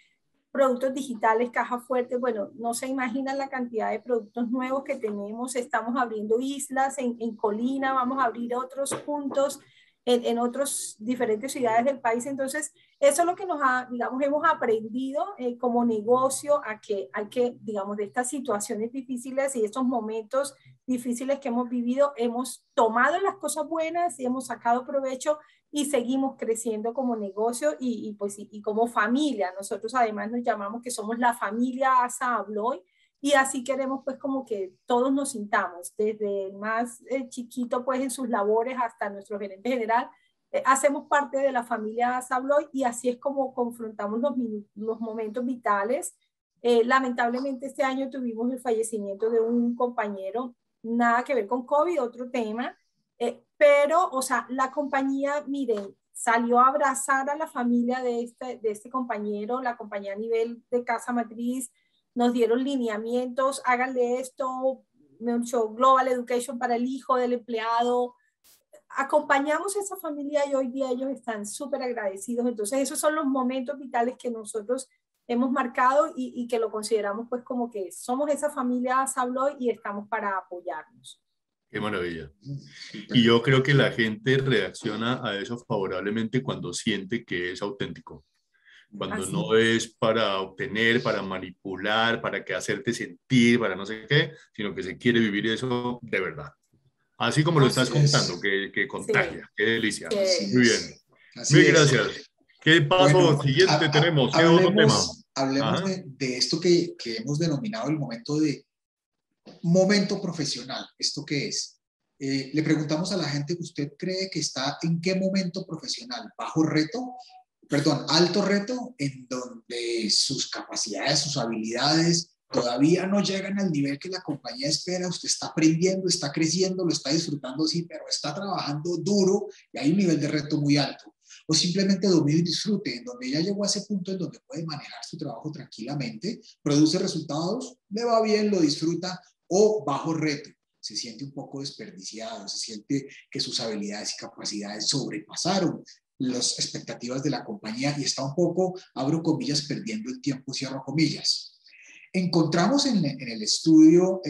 productos digitales, caja fuerte. Bueno, no se imaginan la cantidad de productos nuevos que tenemos. Estamos abriendo islas en Colina, vamos a abrir otros puntos en otras diferentes ciudades del país. Entonces, eso es lo que nos ha, digamos, hemos aprendido como negocio a que hay que, digamos, de estas situaciones difíciles y estos momentos difíciles que hemos vivido, hemos tomado las cosas buenas y hemos sacado provecho y seguimos creciendo como negocio y como familia. Nosotros además nos llamamos que somos la familia ASA Abloy, y así queremos pues como que todos nos sintamos, desde el más chiquito pues en sus labores hasta nuestro gerente general, hacemos parte de la familia ASA Abloy, y así es como confrontamos los momentos vitales. Lamentablemente este año tuvimos el fallecimiento de un compañero, nada que ver con COVID, otro tema, pero, o sea, la compañía, miren, salió a abrazar a la familia de este compañero, la compañía a nivel de casa matriz, nos dieron lineamientos, háganle esto, Global Education para el hijo del empleado. Acompañamos a esa familia y hoy día ellos están súper agradecidos. Entonces, esos son los momentos vitales que nosotros hemos marcado y que lo consideramos pues como que somos esa familia Sabloy y estamos para apoyarnos. Qué maravilla. Y yo creo que la gente reacciona a eso favorablemente cuando siente que es auténtico. Cuando Así no es para obtener, para manipular, para que hacerte sentir, para no sé qué, sino que se quiere vivir eso de verdad. Así como lo estás contando, que contagia. Sí. Qué delicia. Sí. Muy bien. Así Mil es. gracias. ¿Qué paso Bueno, siguiente tenemos? ¿Qué otro tema? Hablemos de esto que hemos denominado el momento profesional. ¿Esto qué es? Le preguntamos a la gente, ¿usted cree que está en qué momento profesional? Alto reto, en donde sus capacidades, sus habilidades todavía no llegan al nivel que la compañía espera. Usted está aprendiendo, está creciendo, lo está disfrutando, sí, pero está trabajando duro y hay un nivel de reto muy alto. O simplemente dominio y disfrute, en donde ya llegó a ese punto en donde puede manejar su trabajo tranquilamente, produce resultados, le va bien, lo disfruta. O bajo reto, se siente un poco desperdiciado, se siente que sus habilidades y capacidades sobrepasaron las expectativas de la compañía y está un poco, abro comillas, perdiendo el tiempo, cierro comillas. Encontramos en el estudio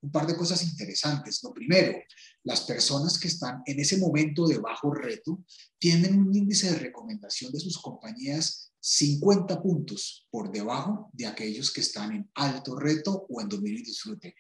un par de cosas interesantes. Lo primero, las personas que están en ese momento de bajo reto tienen un índice de recomendación de sus compañías 50 puntos por debajo de aquellos que están en alto reto o en dominio y disfrute.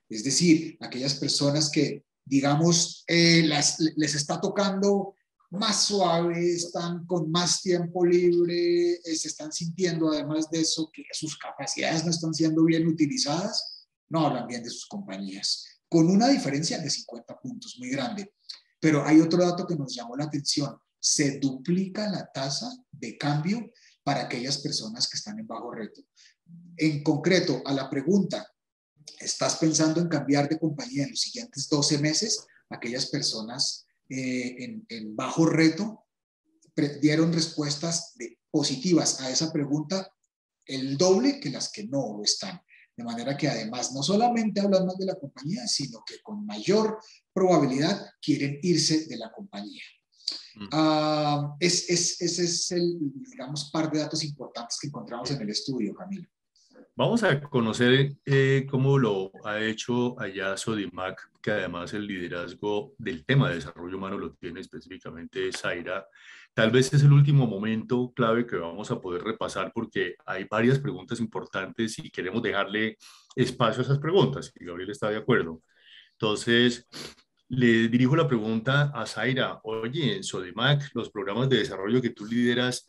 Es decir, aquellas personas que, digamos, les está tocando más suave, están con más tiempo libre, se están sintiendo además de eso que sus capacidades no están siendo bien utilizadas, no hablan bien de sus compañías, con una diferencia de 50 puntos muy grande. Pero hay otro dato que nos llamó la atención: se duplica la tasa de cambio para aquellas personas que están en bajo reto. En concreto, a la pregunta, ¿estás pensando en cambiar de compañía en los siguientes 12 meses? Aquellas personas en bajo reto dieron respuestas positivas a esa pregunta, el doble que las que no lo están. De manera que además no solamente hablan mal de la compañía, sino que con mayor probabilidad quieren irse de la compañía. Ese es el, digamos, par de datos importantes que encontramos en el estudio, Camilo. Vamos a conocer cómo lo ha hecho allá Sodimac, que además el liderazgo del tema de desarrollo humano lo tiene específicamente Zaira. Tal vez es el último momento clave que vamos a poder repasar porque hay varias preguntas importantes y queremos dejarle espacio a esas preguntas, y Gabriel está de acuerdo. Entonces, le dirijo la pregunta a Zaira. Oye, en Sodimac, los programas de desarrollo que tú lideras,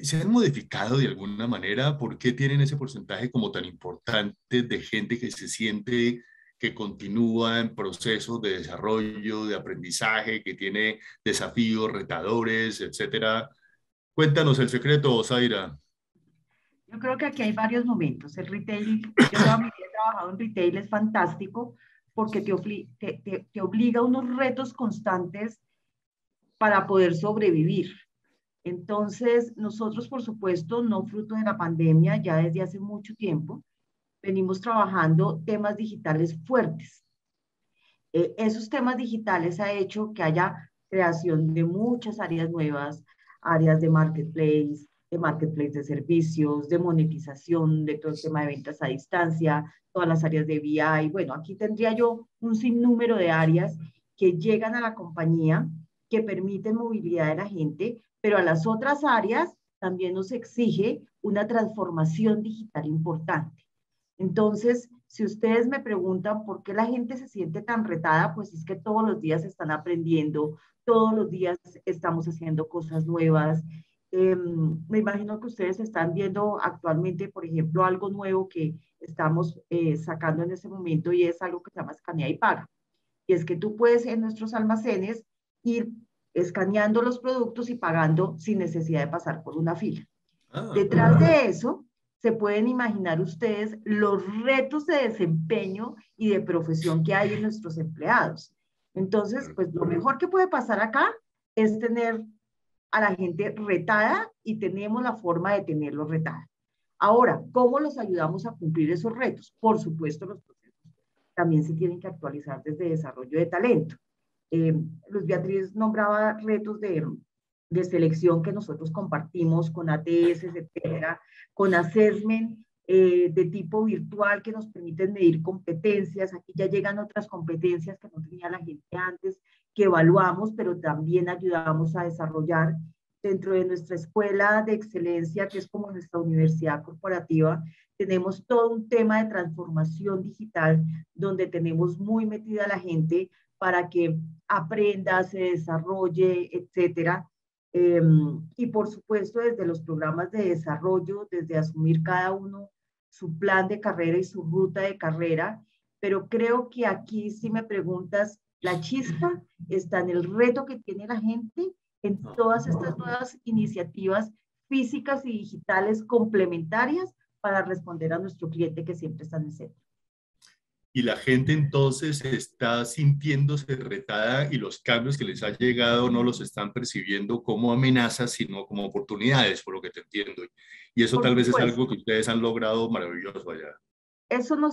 ¿se han modificado de alguna manera? ¿Por qué tienen ese porcentaje como tan importante de gente que se siente que continúa en procesos de desarrollo, de aprendizaje, que tiene desafíos, retadores, etcétera? Cuéntanos el secreto, Zaira. Yo creo que aquí hay varios momentos. El retail, yo toda mi vida he trabajado en retail, es fantástico porque te obliga a unos retos constantes para poder sobrevivir. Entonces, nosotros, por supuesto, no fruto de la pandemia, ya desde hace mucho tiempo, venimos trabajando temas digitales fuertes. Esos temas digitales ha hecho que haya creación de muchas áreas nuevas, áreas de marketplace de servicios, de monetización, de todo el tema de ventas a distancia, todas las áreas de BI. Bueno, aquí tendría yo un sinnúmero de áreas que llegan a la compañía, que permiten movilidad de la gente, pero a las otras áreas también nos exige una transformación digital importante. Entonces, si ustedes me preguntan por qué la gente se siente tan retada, pues es que todos los días están aprendiendo, todos los días estamos haciendo cosas nuevas. Me imagino que ustedes están viendo actualmente, por ejemplo, algo nuevo que estamos sacando en este momento y es algo que se llama Escanea y Paga. Y es que tú puedes en nuestros almacenes ir escaneando los productos y pagando sin necesidad de pasar por una fila. Detrás de eso, se pueden imaginar ustedes los retos de desempeño y de profesión que hay en nuestros empleados. Entonces, pues lo mejor que puede pasar acá es tener a la gente retada y tenemos la forma de tenerlos retada. Ahora, ¿cómo los ayudamos a cumplir esos retos? Por supuesto, los procesos también se tienen que actualizar desde desarrollo de talento. Luz Beatriz nombraba retos de selección que nosotros compartimos con ATS, etcétera, con assessment de tipo virtual que nos permiten medir competencias. Aquí ya llegan otras competencias que no tenía la gente antes, que evaluamos, pero también ayudamos a desarrollar dentro de nuestra escuela de excelencia, que es como nuestra universidad corporativa. Tenemos todo un tema de transformación digital donde tenemos muy metida a la gente para que aprenda, se desarrolle, etcétera. Y por supuesto, desde los programas de desarrollo, desde asumir cada uno su plan de carrera y su ruta de carrera, pero creo que aquí, si me preguntas, la chispa está en el reto que tiene la gente en todas estas nuevas iniciativas físicas y digitales complementarias para responder a nuestro cliente que siempre está en el centro. Y la gente entonces está sintiéndose retada y los cambios que les ha llegado no los están percibiendo como amenazas, sino como oportunidades, por lo que te entiendo. Y eso tal vez es algo que ustedes han logrado maravilloso allá. Eso no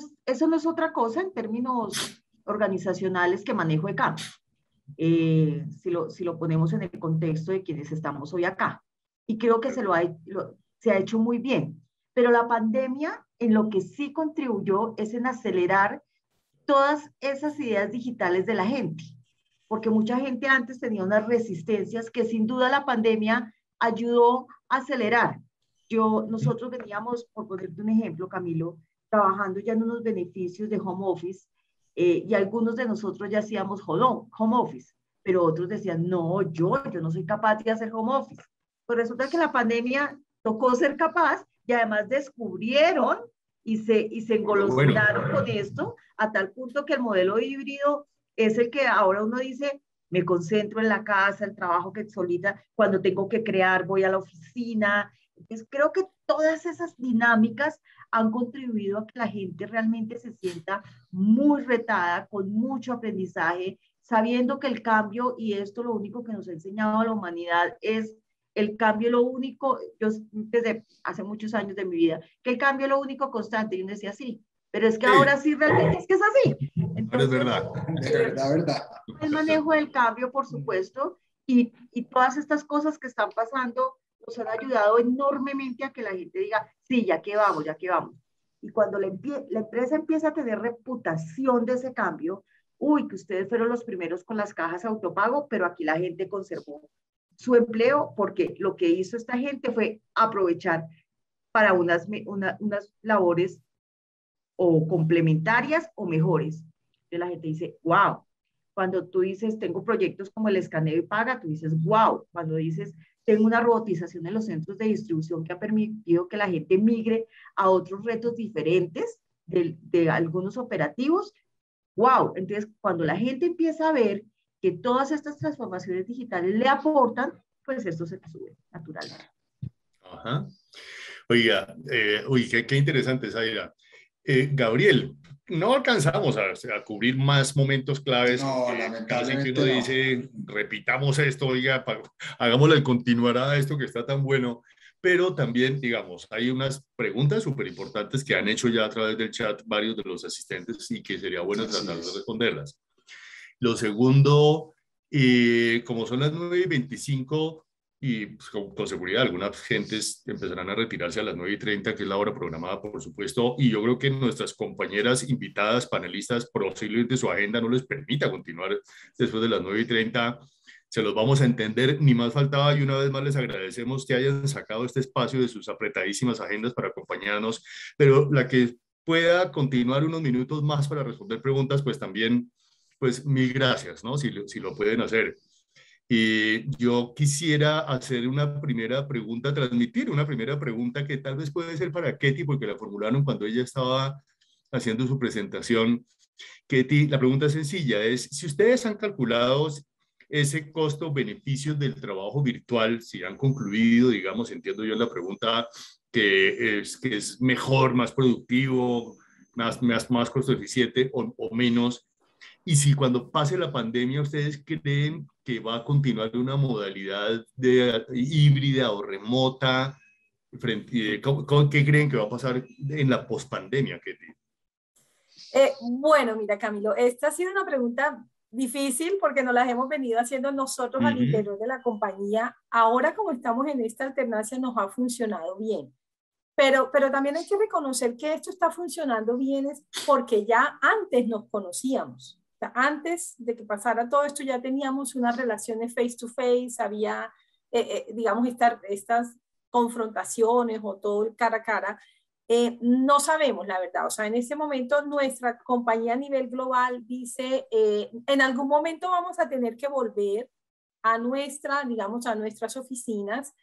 es otra cosa en términos organizacionales que manejo de cambio. Si lo ponemos en el contexto de quienes estamos hoy acá. Y creo que se ha hecho muy bien. Pero la pandemia en lo que sí contribuyó es en acelerar todas esas ideas digitales de la gente, porque mucha gente antes tenía unas resistencias que sin duda la pandemia ayudó a acelerar. Nosotros veníamos, por ponerte un ejemplo, Camilo, trabajando ya en unos beneficios de home office, y algunos de nosotros ya hacíamos home office, pero otros decían, no, yo no soy capaz de hacer home office. Pues resulta que la pandemia tocó ser capaz y además descubrieron y se engolosinaron con esto a tal punto que el modelo híbrido es el que ahora uno dice, me concentro en la casa, el trabajo que solita, cuando tengo que crear voy a la oficina. Entonces, creo que todas esas dinámicas han contribuido a que la gente realmente se sienta muy retada, con mucho aprendizaje, sabiendo que el cambio, y esto lo único que nos ha enseñado a la humanidad es el cambio, lo único, yo desde hace muchos años de mi vida, que el cambio es lo único constante, y uno decía sí, pero es que ahora sí realmente es que es así. Entonces, es verdad. verdad. El manejo del cambio, por supuesto, y todas estas cosas que están pasando nos han ayudado enormemente a que la gente diga, sí, ya que vamos, ya que vamos. Y cuando la empresa empieza a tener reputación de ese cambio, uy, que ustedes fueron los primeros con las cajas autopago, pero aquí la gente conservó su empleo porque lo que hizo esta gente fue aprovechar para unas labores o complementarias o mejores. Entonces la gente dice, wow. Cuando tú dices, tengo proyectos como el escaneo y paga, tú dices, wow. Cuando dices, tengo una robotización en los centros de distribución que ha permitido que la gente migre a otros retos diferentes de algunos operativos, wow. Entonces, cuando la gente empieza a ver que todas estas transformaciones digitales le aportan, pues esto se sube naturalmente. Ajá. Oiga, qué interesante, Zaira. Gabriel, no alcanzamos a cubrir más momentos claves. No, Casi que lamentablemente uno no. dice, repitamos esto, oiga, hagámosle continuará a esto que está tan bueno. Pero también, digamos, hay unas preguntas súper importantes que han hecho ya a través del chat varios de los asistentes y que sería bueno tratar de responderlas. Lo segundo, como son las 9:25, y pues, con seguridad algunas gentes empezarán a retirarse a las 9:30, que es la hora programada, por supuesto, y yo creo que nuestras compañeras invitadas, panelistas, posiblemente su agenda no les permita continuar después de las 9:30. Se los vamos a entender, ni más faltaba, y una vez más les agradecemos que hayan sacado este espacio de sus apretadísimas agendas para acompañarnos, pero la que pueda continuar unos minutos más para responder preguntas, pues también, pues mil gracias, ¿no? Si lo pueden hacer. Y yo quisiera hacer una primera pregunta, transmitir una primera pregunta que tal vez puede ser para Ketty, porque la formularon cuando ella estaba haciendo su presentación. Ketty, la pregunta sencilla es, si ustedes han calculado ese costo-beneficio del trabajo virtual, si han concluido, digamos, entiendo yo la pregunta, que es mejor, más productivo, más costo eficiente o menos, y si cuando pase la pandemia ustedes creen que va a continuar una modalidad de híbrida o remota, ¿qué creen que va a pasar en la pospandemia, Ketty? Bueno, mira, Camilo, esta ha sido una pregunta difícil porque nos las hemos venido haciendo nosotros al interior de la compañía. Ahora, como estamos en esta alternancia, nos ha funcionado bien. Pero también hay que reconocer que esto está funcionando bien es porque ya antes nos conocíamos. O sea, antes de que pasara todo esto ya teníamos unas relaciones face to face, había, digamos, estas confrontaciones o todo el cara a cara. No sabemos la verdad, o sea, en este momento nuestra compañía a nivel global dice, en algún momento vamos a tener que volver a digamos, a nuestras oficinas.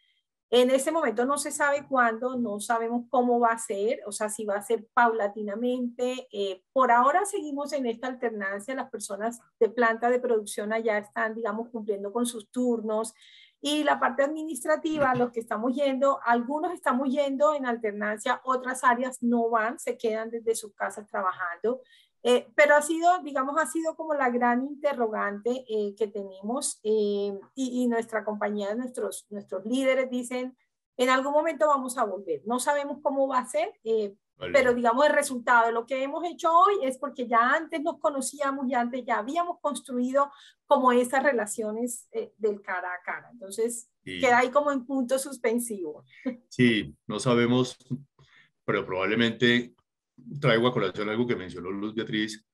En ese momento no se sabe cuándo, no sabemos cómo va a ser, o sea, si va a ser paulatinamente. Por ahora seguimos en esta alternancia, las personas de planta de producción allá están, digamos, cumpliendo con sus turnos, y la parte administrativa, los que estamos yendo, algunos estamos yendo en alternancia, otras áreas no van, se quedan desde sus casas trabajando. Pero ha sido, digamos, ha sido como la gran interrogante que tenemos, y nuestra compañía, nuestros líderes dicen, en algún momento vamos a volver. No sabemos cómo va a ser, vale. Pero digamos el resultado de lo que hemos hecho hoy es porque ya antes nos conocíamos y antes ya habíamos construido como esas relaciones del cara a cara. Entonces, sí, queda ahí como en punto suspensivo. Sí, no sabemos, pero probablemente traigo a colación algo que mencionó Luz Beatriz.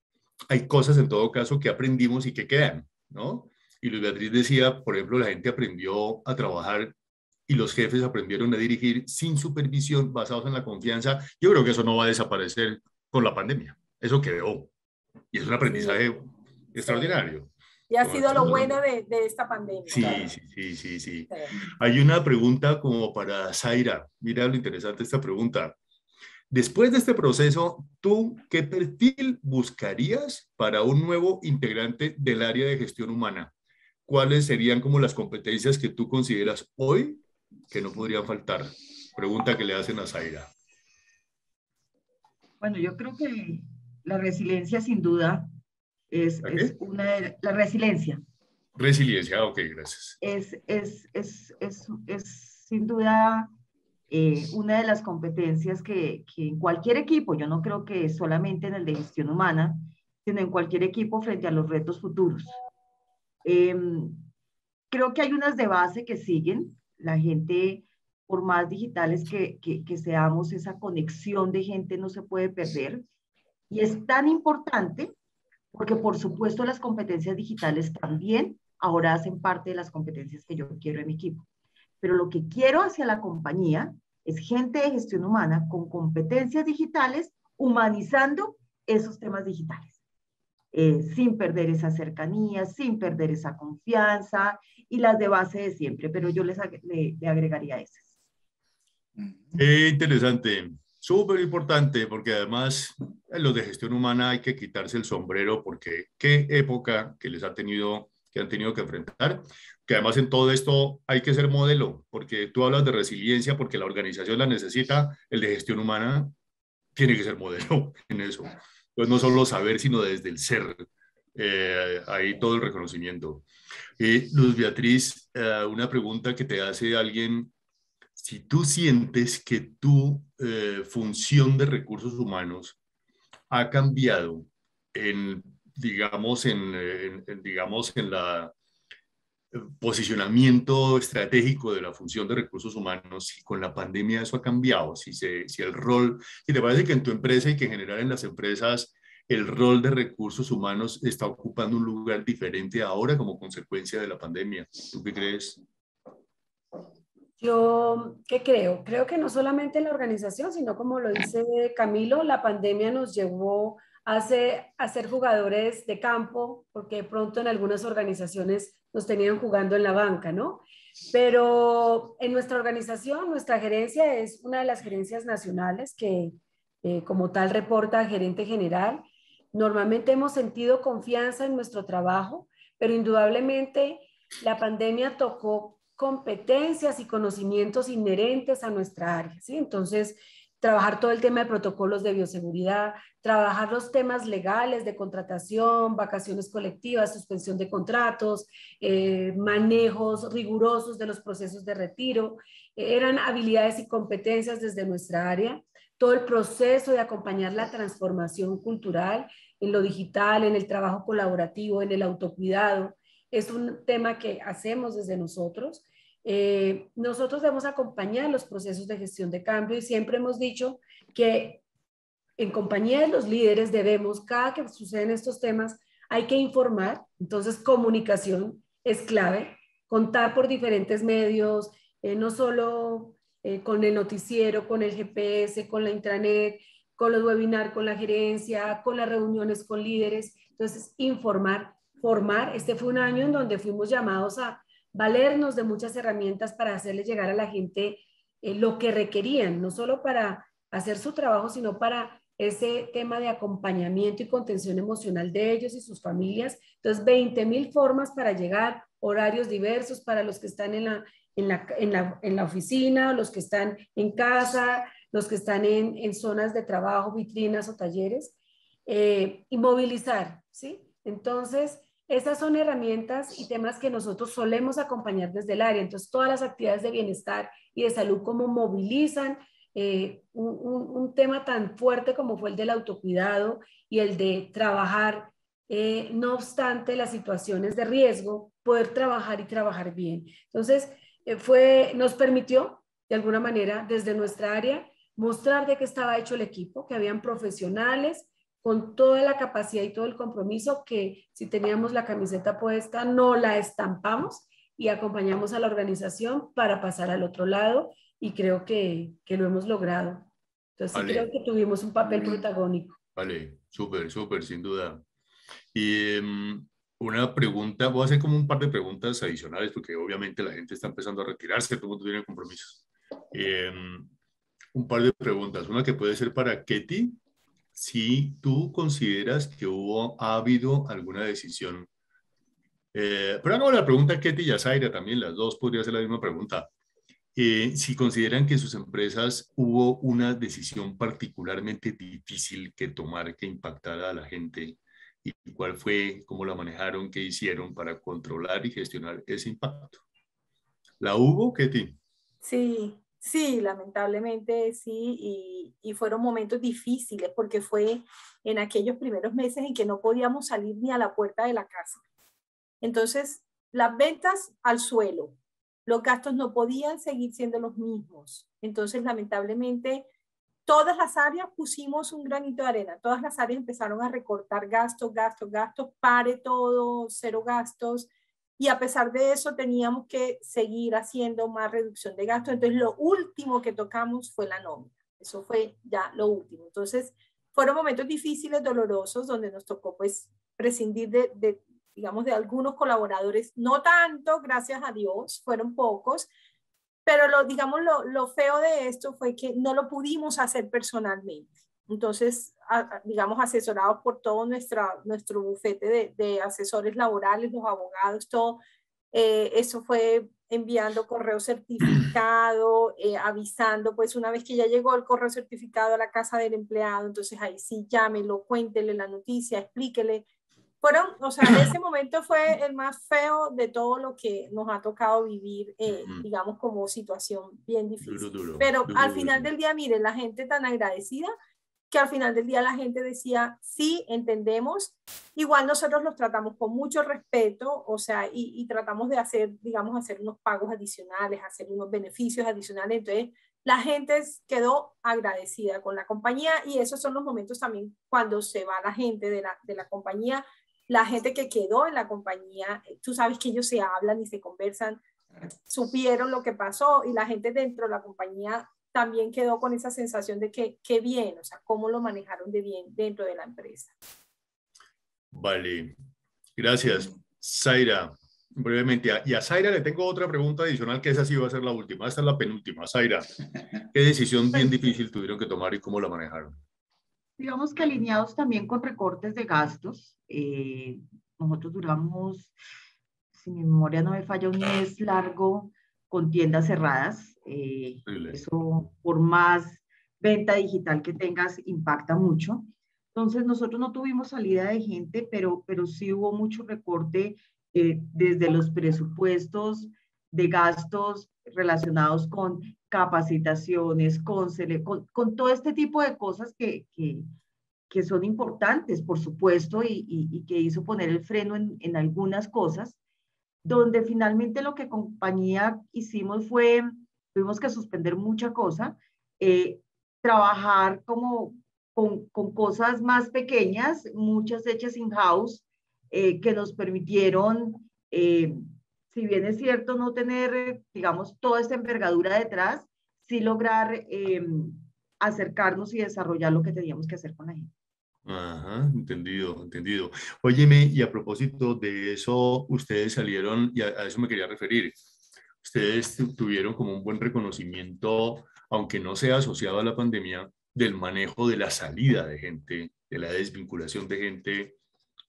Hay cosas en todo caso que aprendimos y que quedan, ¿no? Y Luz Beatriz decía, por ejemplo, la gente aprendió a trabajar y los jefes aprendieron a dirigir sin supervisión, basados en la confianza. Yo creo que eso no va a desaparecer con la pandemia. Eso quedó. Y es un aprendizaje extraordinario. Y ha sido lo bueno de esta pandemia. Sí, claro. Sí. Hay una pregunta como para Zaira. Mira lo interesante esta pregunta. Después de este proceso, ¿tú qué perfil buscarías para un nuevo integrante del área de gestión humana? ¿Cuáles serían como las competencias que tú consideras hoy que no podrían faltar? Pregunta que le hacen a Zaira. Bueno, yo creo que la resiliencia sin duda es una de la resiliencia. Resiliencia, ok, gracias. Es sin duda una de las competencias que en cualquier equipo, yo no creo que solamente en el de gestión humana, sino en cualquier equipo frente a los retos futuros. Creo que hay unas de base que siguen. La gente, por más digitales que seamos, esa conexión de gente no se puede perder. Y es tan importante porque, por supuesto, las competencias digitales también ahora hacen parte de las competencias que yo quiero en mi equipo. Pero lo que quiero hacia la compañía es gente de gestión humana con competencias digitales, humanizando esos temas digitales, sin perder esa cercanía, sin perder esa confianza y las de base de siempre, pero yo le agregaría esas. Interesante, súper importante, porque además en los de gestión humana hay que quitarse el sombrero, porque qué época que han tenido que enfrentar, que además en todo esto hay que ser modelo, porque tú hablas de resiliencia, porque la organización la necesita, el de gestión humana tiene que ser modelo en eso. Entonces no solo saber, sino desde el ser, ahí todo el reconocimiento. Luz Beatriz, una pregunta que te hace alguien, si tú sientes que tu función de recursos humanos ha cambiado digamos, digamos, en la posicionamiento estratégico de la función de recursos humanos, si con la pandemia eso ha cambiado, si el rol, si te parece que en tu empresa y que en general en las empresas el rol de recursos humanos está ocupando un lugar diferente ahora como consecuencia de la pandemia. ¿Tú qué crees? Yo, ¿qué creo? Creo que no solamente la organización, sino como lo dice Camilo, la pandemia nos llevó a ser jugadores de campo, porque de pronto en algunas organizaciones nos tenían jugando en la banca, ¿no? Pero en nuestra organización, nuestra gerencia es una de las gerencias nacionales que como tal reporta al gerente general. Normalmente hemos sentido confianza en nuestro trabajo, pero indudablemente la pandemia tocó competencias y conocimientos inherentes a nuestra área, ¿sí? Entonces, trabajar todo el tema de protocolos de bioseguridad, trabajar los temas legales de contratación, vacaciones colectivas, suspensión de contratos, manejos rigurosos de los procesos de retiro, eran habilidades y competencias desde nuestra área. Todo el proceso de acompañar la transformación cultural en lo digital, en el trabajo colaborativo, en el autocuidado, es un tema que hacemos desde nosotros. Nosotros debemos acompañar los procesos de gestión de cambio y siempre hemos dicho que en compañía de los líderes debemos, cada que suceden estos temas, hay que informar. Entonces, comunicación es clave, contar por diferentes medios, no solo con el noticiero, con el GPS, con la intranet, con los webinars, con la gerencia, con las reuniones con líderes. Entonces, informar, formar. Este fue un año en donde fuimos llamados a valernos de muchas herramientas para hacerle llegar a la gente lo que requerían, no solo para hacer su trabajo, sino para ese tema de acompañamiento y contención emocional de ellos y sus familias. Entonces, 20,000 formas para llegar, horarios diversos para los que están en la oficina, los que están en casa, los que están en zonas de trabajo, vitrinas o talleres, y movilizar, ¿sí? Entonces, esas son herramientas y temas que nosotros solemos acompañar desde el área. Entonces, todas las actividades de bienestar y de salud, cómo movilizan un tema tan fuerte como fue el del autocuidado y el de trabajar, no obstante las situaciones de riesgo, poder trabajar y trabajar bien. Entonces, nos permitió, de alguna manera, desde nuestra área, mostrar de qué estaba hecho el equipo, que habían profesionales con toda la capacidad y todo el compromiso que si teníamos la camiseta puesta, no la estampamos y acompañamos a la organización para pasar al otro lado y creo que lo hemos logrado. Entonces sí creo que tuvimos un papel protagónico. Vale, súper, súper, sin duda. Y una pregunta, voy a hacer como un par de preguntas adicionales porque obviamente la gente está empezando a retirarse, todo el mundo tiene compromisos. Un par de preguntas, una que puede ser para Ketty. Si tú consideras que ha habido alguna decisión, pero no, la pregunta Ketty y Zaira también, las dos podría ser la misma pregunta. Si consideran que sus empresas hubo una decisión particularmente difícil que tomar que impactara a la gente y cuál fue, cómo la manejaron, qué hicieron para controlar y gestionar ese impacto. ¿La hubo, Ketty? Sí, sí, lamentablemente sí, y fueron momentos difíciles porque fue en aquellos primeros meses en que no podíamos salir ni a la puerta de la casa. Entonces, las ventas al suelo, los gastos no podían seguir siendo los mismos. Entonces, lamentablemente, todas las áreas pusimos un granito de arena, todas las áreas empezaron a recortar gastos, pare todo, cero gastos. Y a pesar de eso teníamos que seguir haciendo más reducción de gastos. Entonces lo último que tocamos fue la nómina. Eso fue ya lo último. Entonces fueron momentos difíciles, dolorosos, donde nos tocó pues prescindir digamos, de algunos colaboradores. No tanto, gracias a Dios, fueron pocos. Pero digamos, lo feo de esto fue que no lo pudimos hacer personalmente. Entonces, digamos, asesorados por todo nuestro bufete de asesores laborales, los abogados, todo, eso fue enviando correo certificado, avisando, pues una vez que ya llegó el correo certificado a la casa del empleado, entonces ahí sí, llámelo, cuéntele la noticia, explíquele. O sea, ese momento fue el más feo de todo lo que nos ha tocado vivir, digamos, como situación bien difícil. Pero al final del día, miren, la gente tan agradecida que al final del día la gente decía, sí, entendemos. Igual nosotros los tratamos con mucho respeto, o sea, y tratamos de hacer, digamos, hacer unos pagos adicionales, hacer unos beneficios adicionales. Entonces, la gente quedó agradecida con la compañía y esos son los momentos también cuando se va la gente de la compañía, la gente que quedó en la compañía, tú sabes que ellos se hablan y se conversan, supieron lo que pasó y la gente dentro de la compañía también quedó con esa sensación de que qué bien, o sea, cómo lo manejaron de bien dentro de la empresa. Vale, gracias. Zaira, brevemente, y a Zaira le tengo otra pregunta adicional, que esa sí va a ser la última, esta es la penúltima. Zaira, ¿qué decisión bien difícil tuvieron que tomar y cómo la manejaron? Digamos que alineados también con recortes de gastos, nosotros duramos, si mi memoria no me falla, un mes largo con tiendas cerradas. Eso, por más venta digital que tengas, impacta mucho. Entonces, nosotros no tuvimos salida de gente, pero sí hubo mucho recorte desde los presupuestos de gastos relacionados con capacitaciones, con todo este tipo de cosas que son importantes, por supuesto, y que hizo poner el freno en algunas cosas, donde finalmente lo que compañía hicimos fue, tuvimos que suspender mucha cosa, trabajar como con cosas más pequeñas, muchas hechas in-house, que nos permitieron, si bien es cierto no tener, digamos, toda esta envergadura detrás, sí lograr acercarnos y desarrollar lo que teníamos que hacer con la gente. Ajá, entendido, entendido. Óyeme, y a propósito de eso, ustedes salieron, y a eso me quería referir, ustedes tuvieron como un buen reconocimiento, aunque no sea asociado a la pandemia, del manejo de la salida de gente, de la desvinculación de gente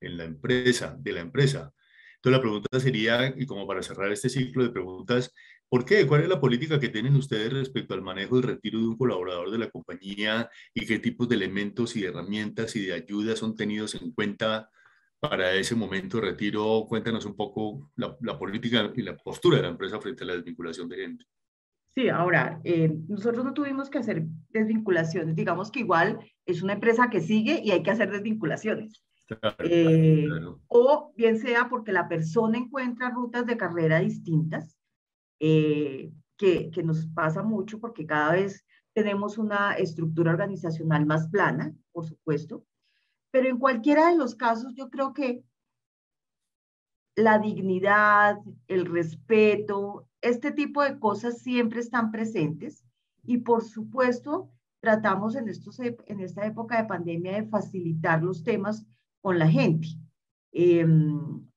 en la empresa, de la empresa. Entonces la pregunta sería, y como para cerrar este ciclo de preguntas, ¿por qué? ¿Cuál es la política que tienen ustedes respecto al manejo y retiro de un colaborador de la compañía y qué tipos de elementos y de herramientas y de ayudas son tenidos en cuenta para ese momento de retiro? Cuéntanos un poco la política y la postura de la empresa frente a la desvinculación de gente. Sí, ahora, nosotros no tuvimos que hacer desvinculaciones, digamos que igual es una empresa que sigue y hay que hacer desvinculaciones. Claro, claro. O bien sea porque la persona encuentra rutas de carrera distintas, que nos pasa mucho porque cada vez tenemos una estructura organizacional más plana, por supuesto, pero en cualquiera de los casos yo creo que la dignidad, el respeto, este tipo de cosas siempre están presentes y por supuesto tratamos en esta época de pandemia de facilitar los temas con la gente.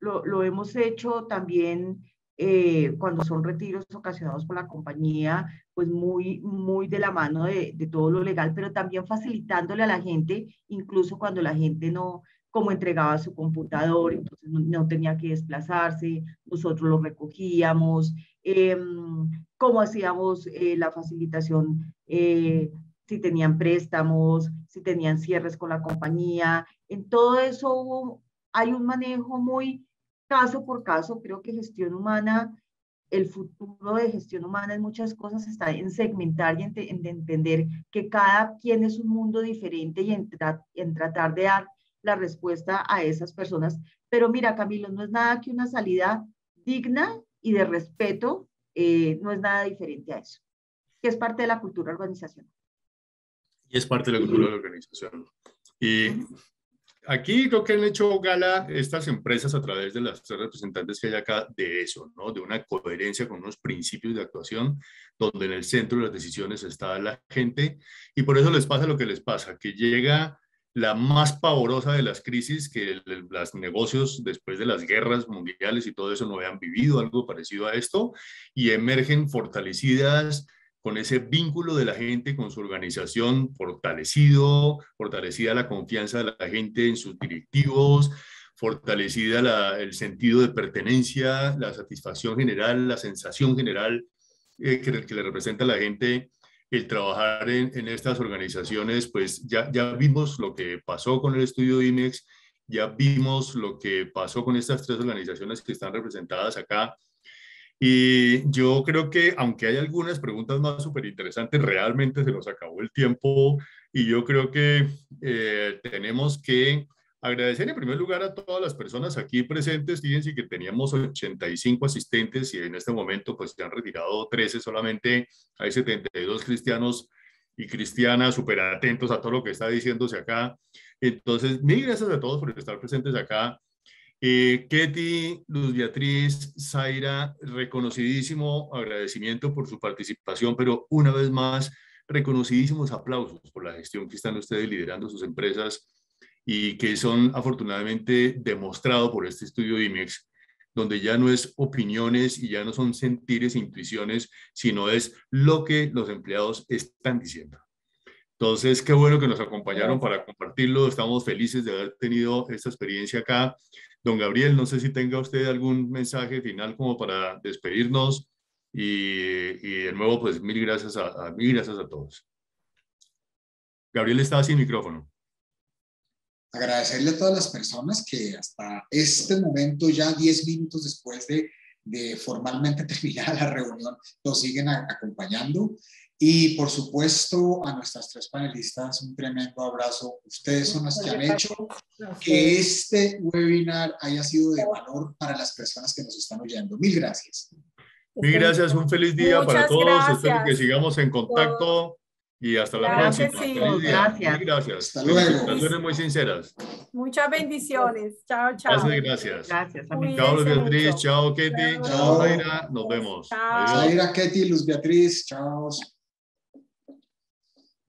Lo hemos hecho también cuando son retiros ocasionados por la compañía, pues muy de la mano de todo lo legal, pero también facilitándole a la gente, incluso cuando la gente no, como entregaba su computador, entonces no tenía que desplazarse, nosotros lo recogíamos, cómo hacíamos la facilitación, si tenían préstamos, si tenían cierres con la compañía, en todo eso hay un manejo muy caso por caso. Creo que gestión humana, el futuro de gestión humana en muchas cosas está en segmentar y en entender que cada quien es un mundo diferente y en tratar de dar la respuesta a esas personas. Pero mira, Camilo, no es nada que una salida digna y de respeto, no es nada diferente a eso, que es parte de la cultura organizacional. Y es parte de la cultura de la organización. Y aquí creo que han hecho gala estas empresas a través de las tres representantes que hay acá de eso, ¿no? De una coherencia con unos principios de actuación donde en el centro de las decisiones está la gente y por eso les pasa lo que les pasa, que llega la más pavorosa de las crisis, que los negocios después de las guerras mundiales y todo eso no habían vivido algo parecido a esto y emergen fortalecidas con ese vínculo de la gente con su organización fortalecida la confianza de la gente en sus directivos, fortalecida el sentido de pertenencia, la satisfacción general, la sensación general que le representa a la gente el trabajar en estas organizaciones. Pues ya vimos lo que pasó con el estudio IMEX, ya vimos lo que pasó con estas tres organizaciones que están representadas acá. Y yo creo que, aunque hay algunas preguntas más súper interesantes, realmente se nos acabó el tiempo y yo creo que tenemos que agradecer en primer lugar a todas las personas aquí presentes. Fíjense que teníamos 85 asistentes y en este momento pues se han retirado 13 solamente. Hay 72 cristianos y cristianas súper atentos a todo lo que está diciéndose acá. Entonces, mil gracias a todos por estar presentes acá. Ketty, Luz Beatriz, Zaira, reconocidísimo agradecimiento por su participación, pero una vez más, reconocidísimos aplausos por la gestión que están ustedes liderando sus empresas y que son afortunadamente demostrado por este estudio de IMEX, donde ya no es opiniones y ya no son sentires e intuiciones, sino es lo que los empleados están diciendo. Entonces, qué bueno que nos acompañaron para compartirlo. Estamos felices de haber tenido esta experiencia acá. Don Gabriel, no sé si tenga usted algún mensaje final como para despedirnos y de nuevo, pues mil gracias a todos. Gabriel está sin micrófono. Agradecerle a todas las personas que hasta este momento, ya 10 minutos después de formalmente terminar la reunión, nos siguen acompañando. Y por supuesto a nuestras 3 panelistas, un tremendo abrazo. Ustedes son los que han hecho que este webinar haya sido de valor para las personas que nos están oyendo. Mil gracias. Mil gracias, un feliz día para todos. Gracias. Espero que sigamos en contacto y hasta la próxima. Sí. Feliz día. Gracias. Mil gracias. Hasta luego. Felicitaciones muy sinceras. Muchas bendiciones. Chao, chao. Gracias. Gracias. Chao, Luz Beatriz. Mucho. Chao, Ketty. Chao, Zaira. Nos vemos. Chao. Adiós. Zaira, Ketty, Luz Beatriz. Chao.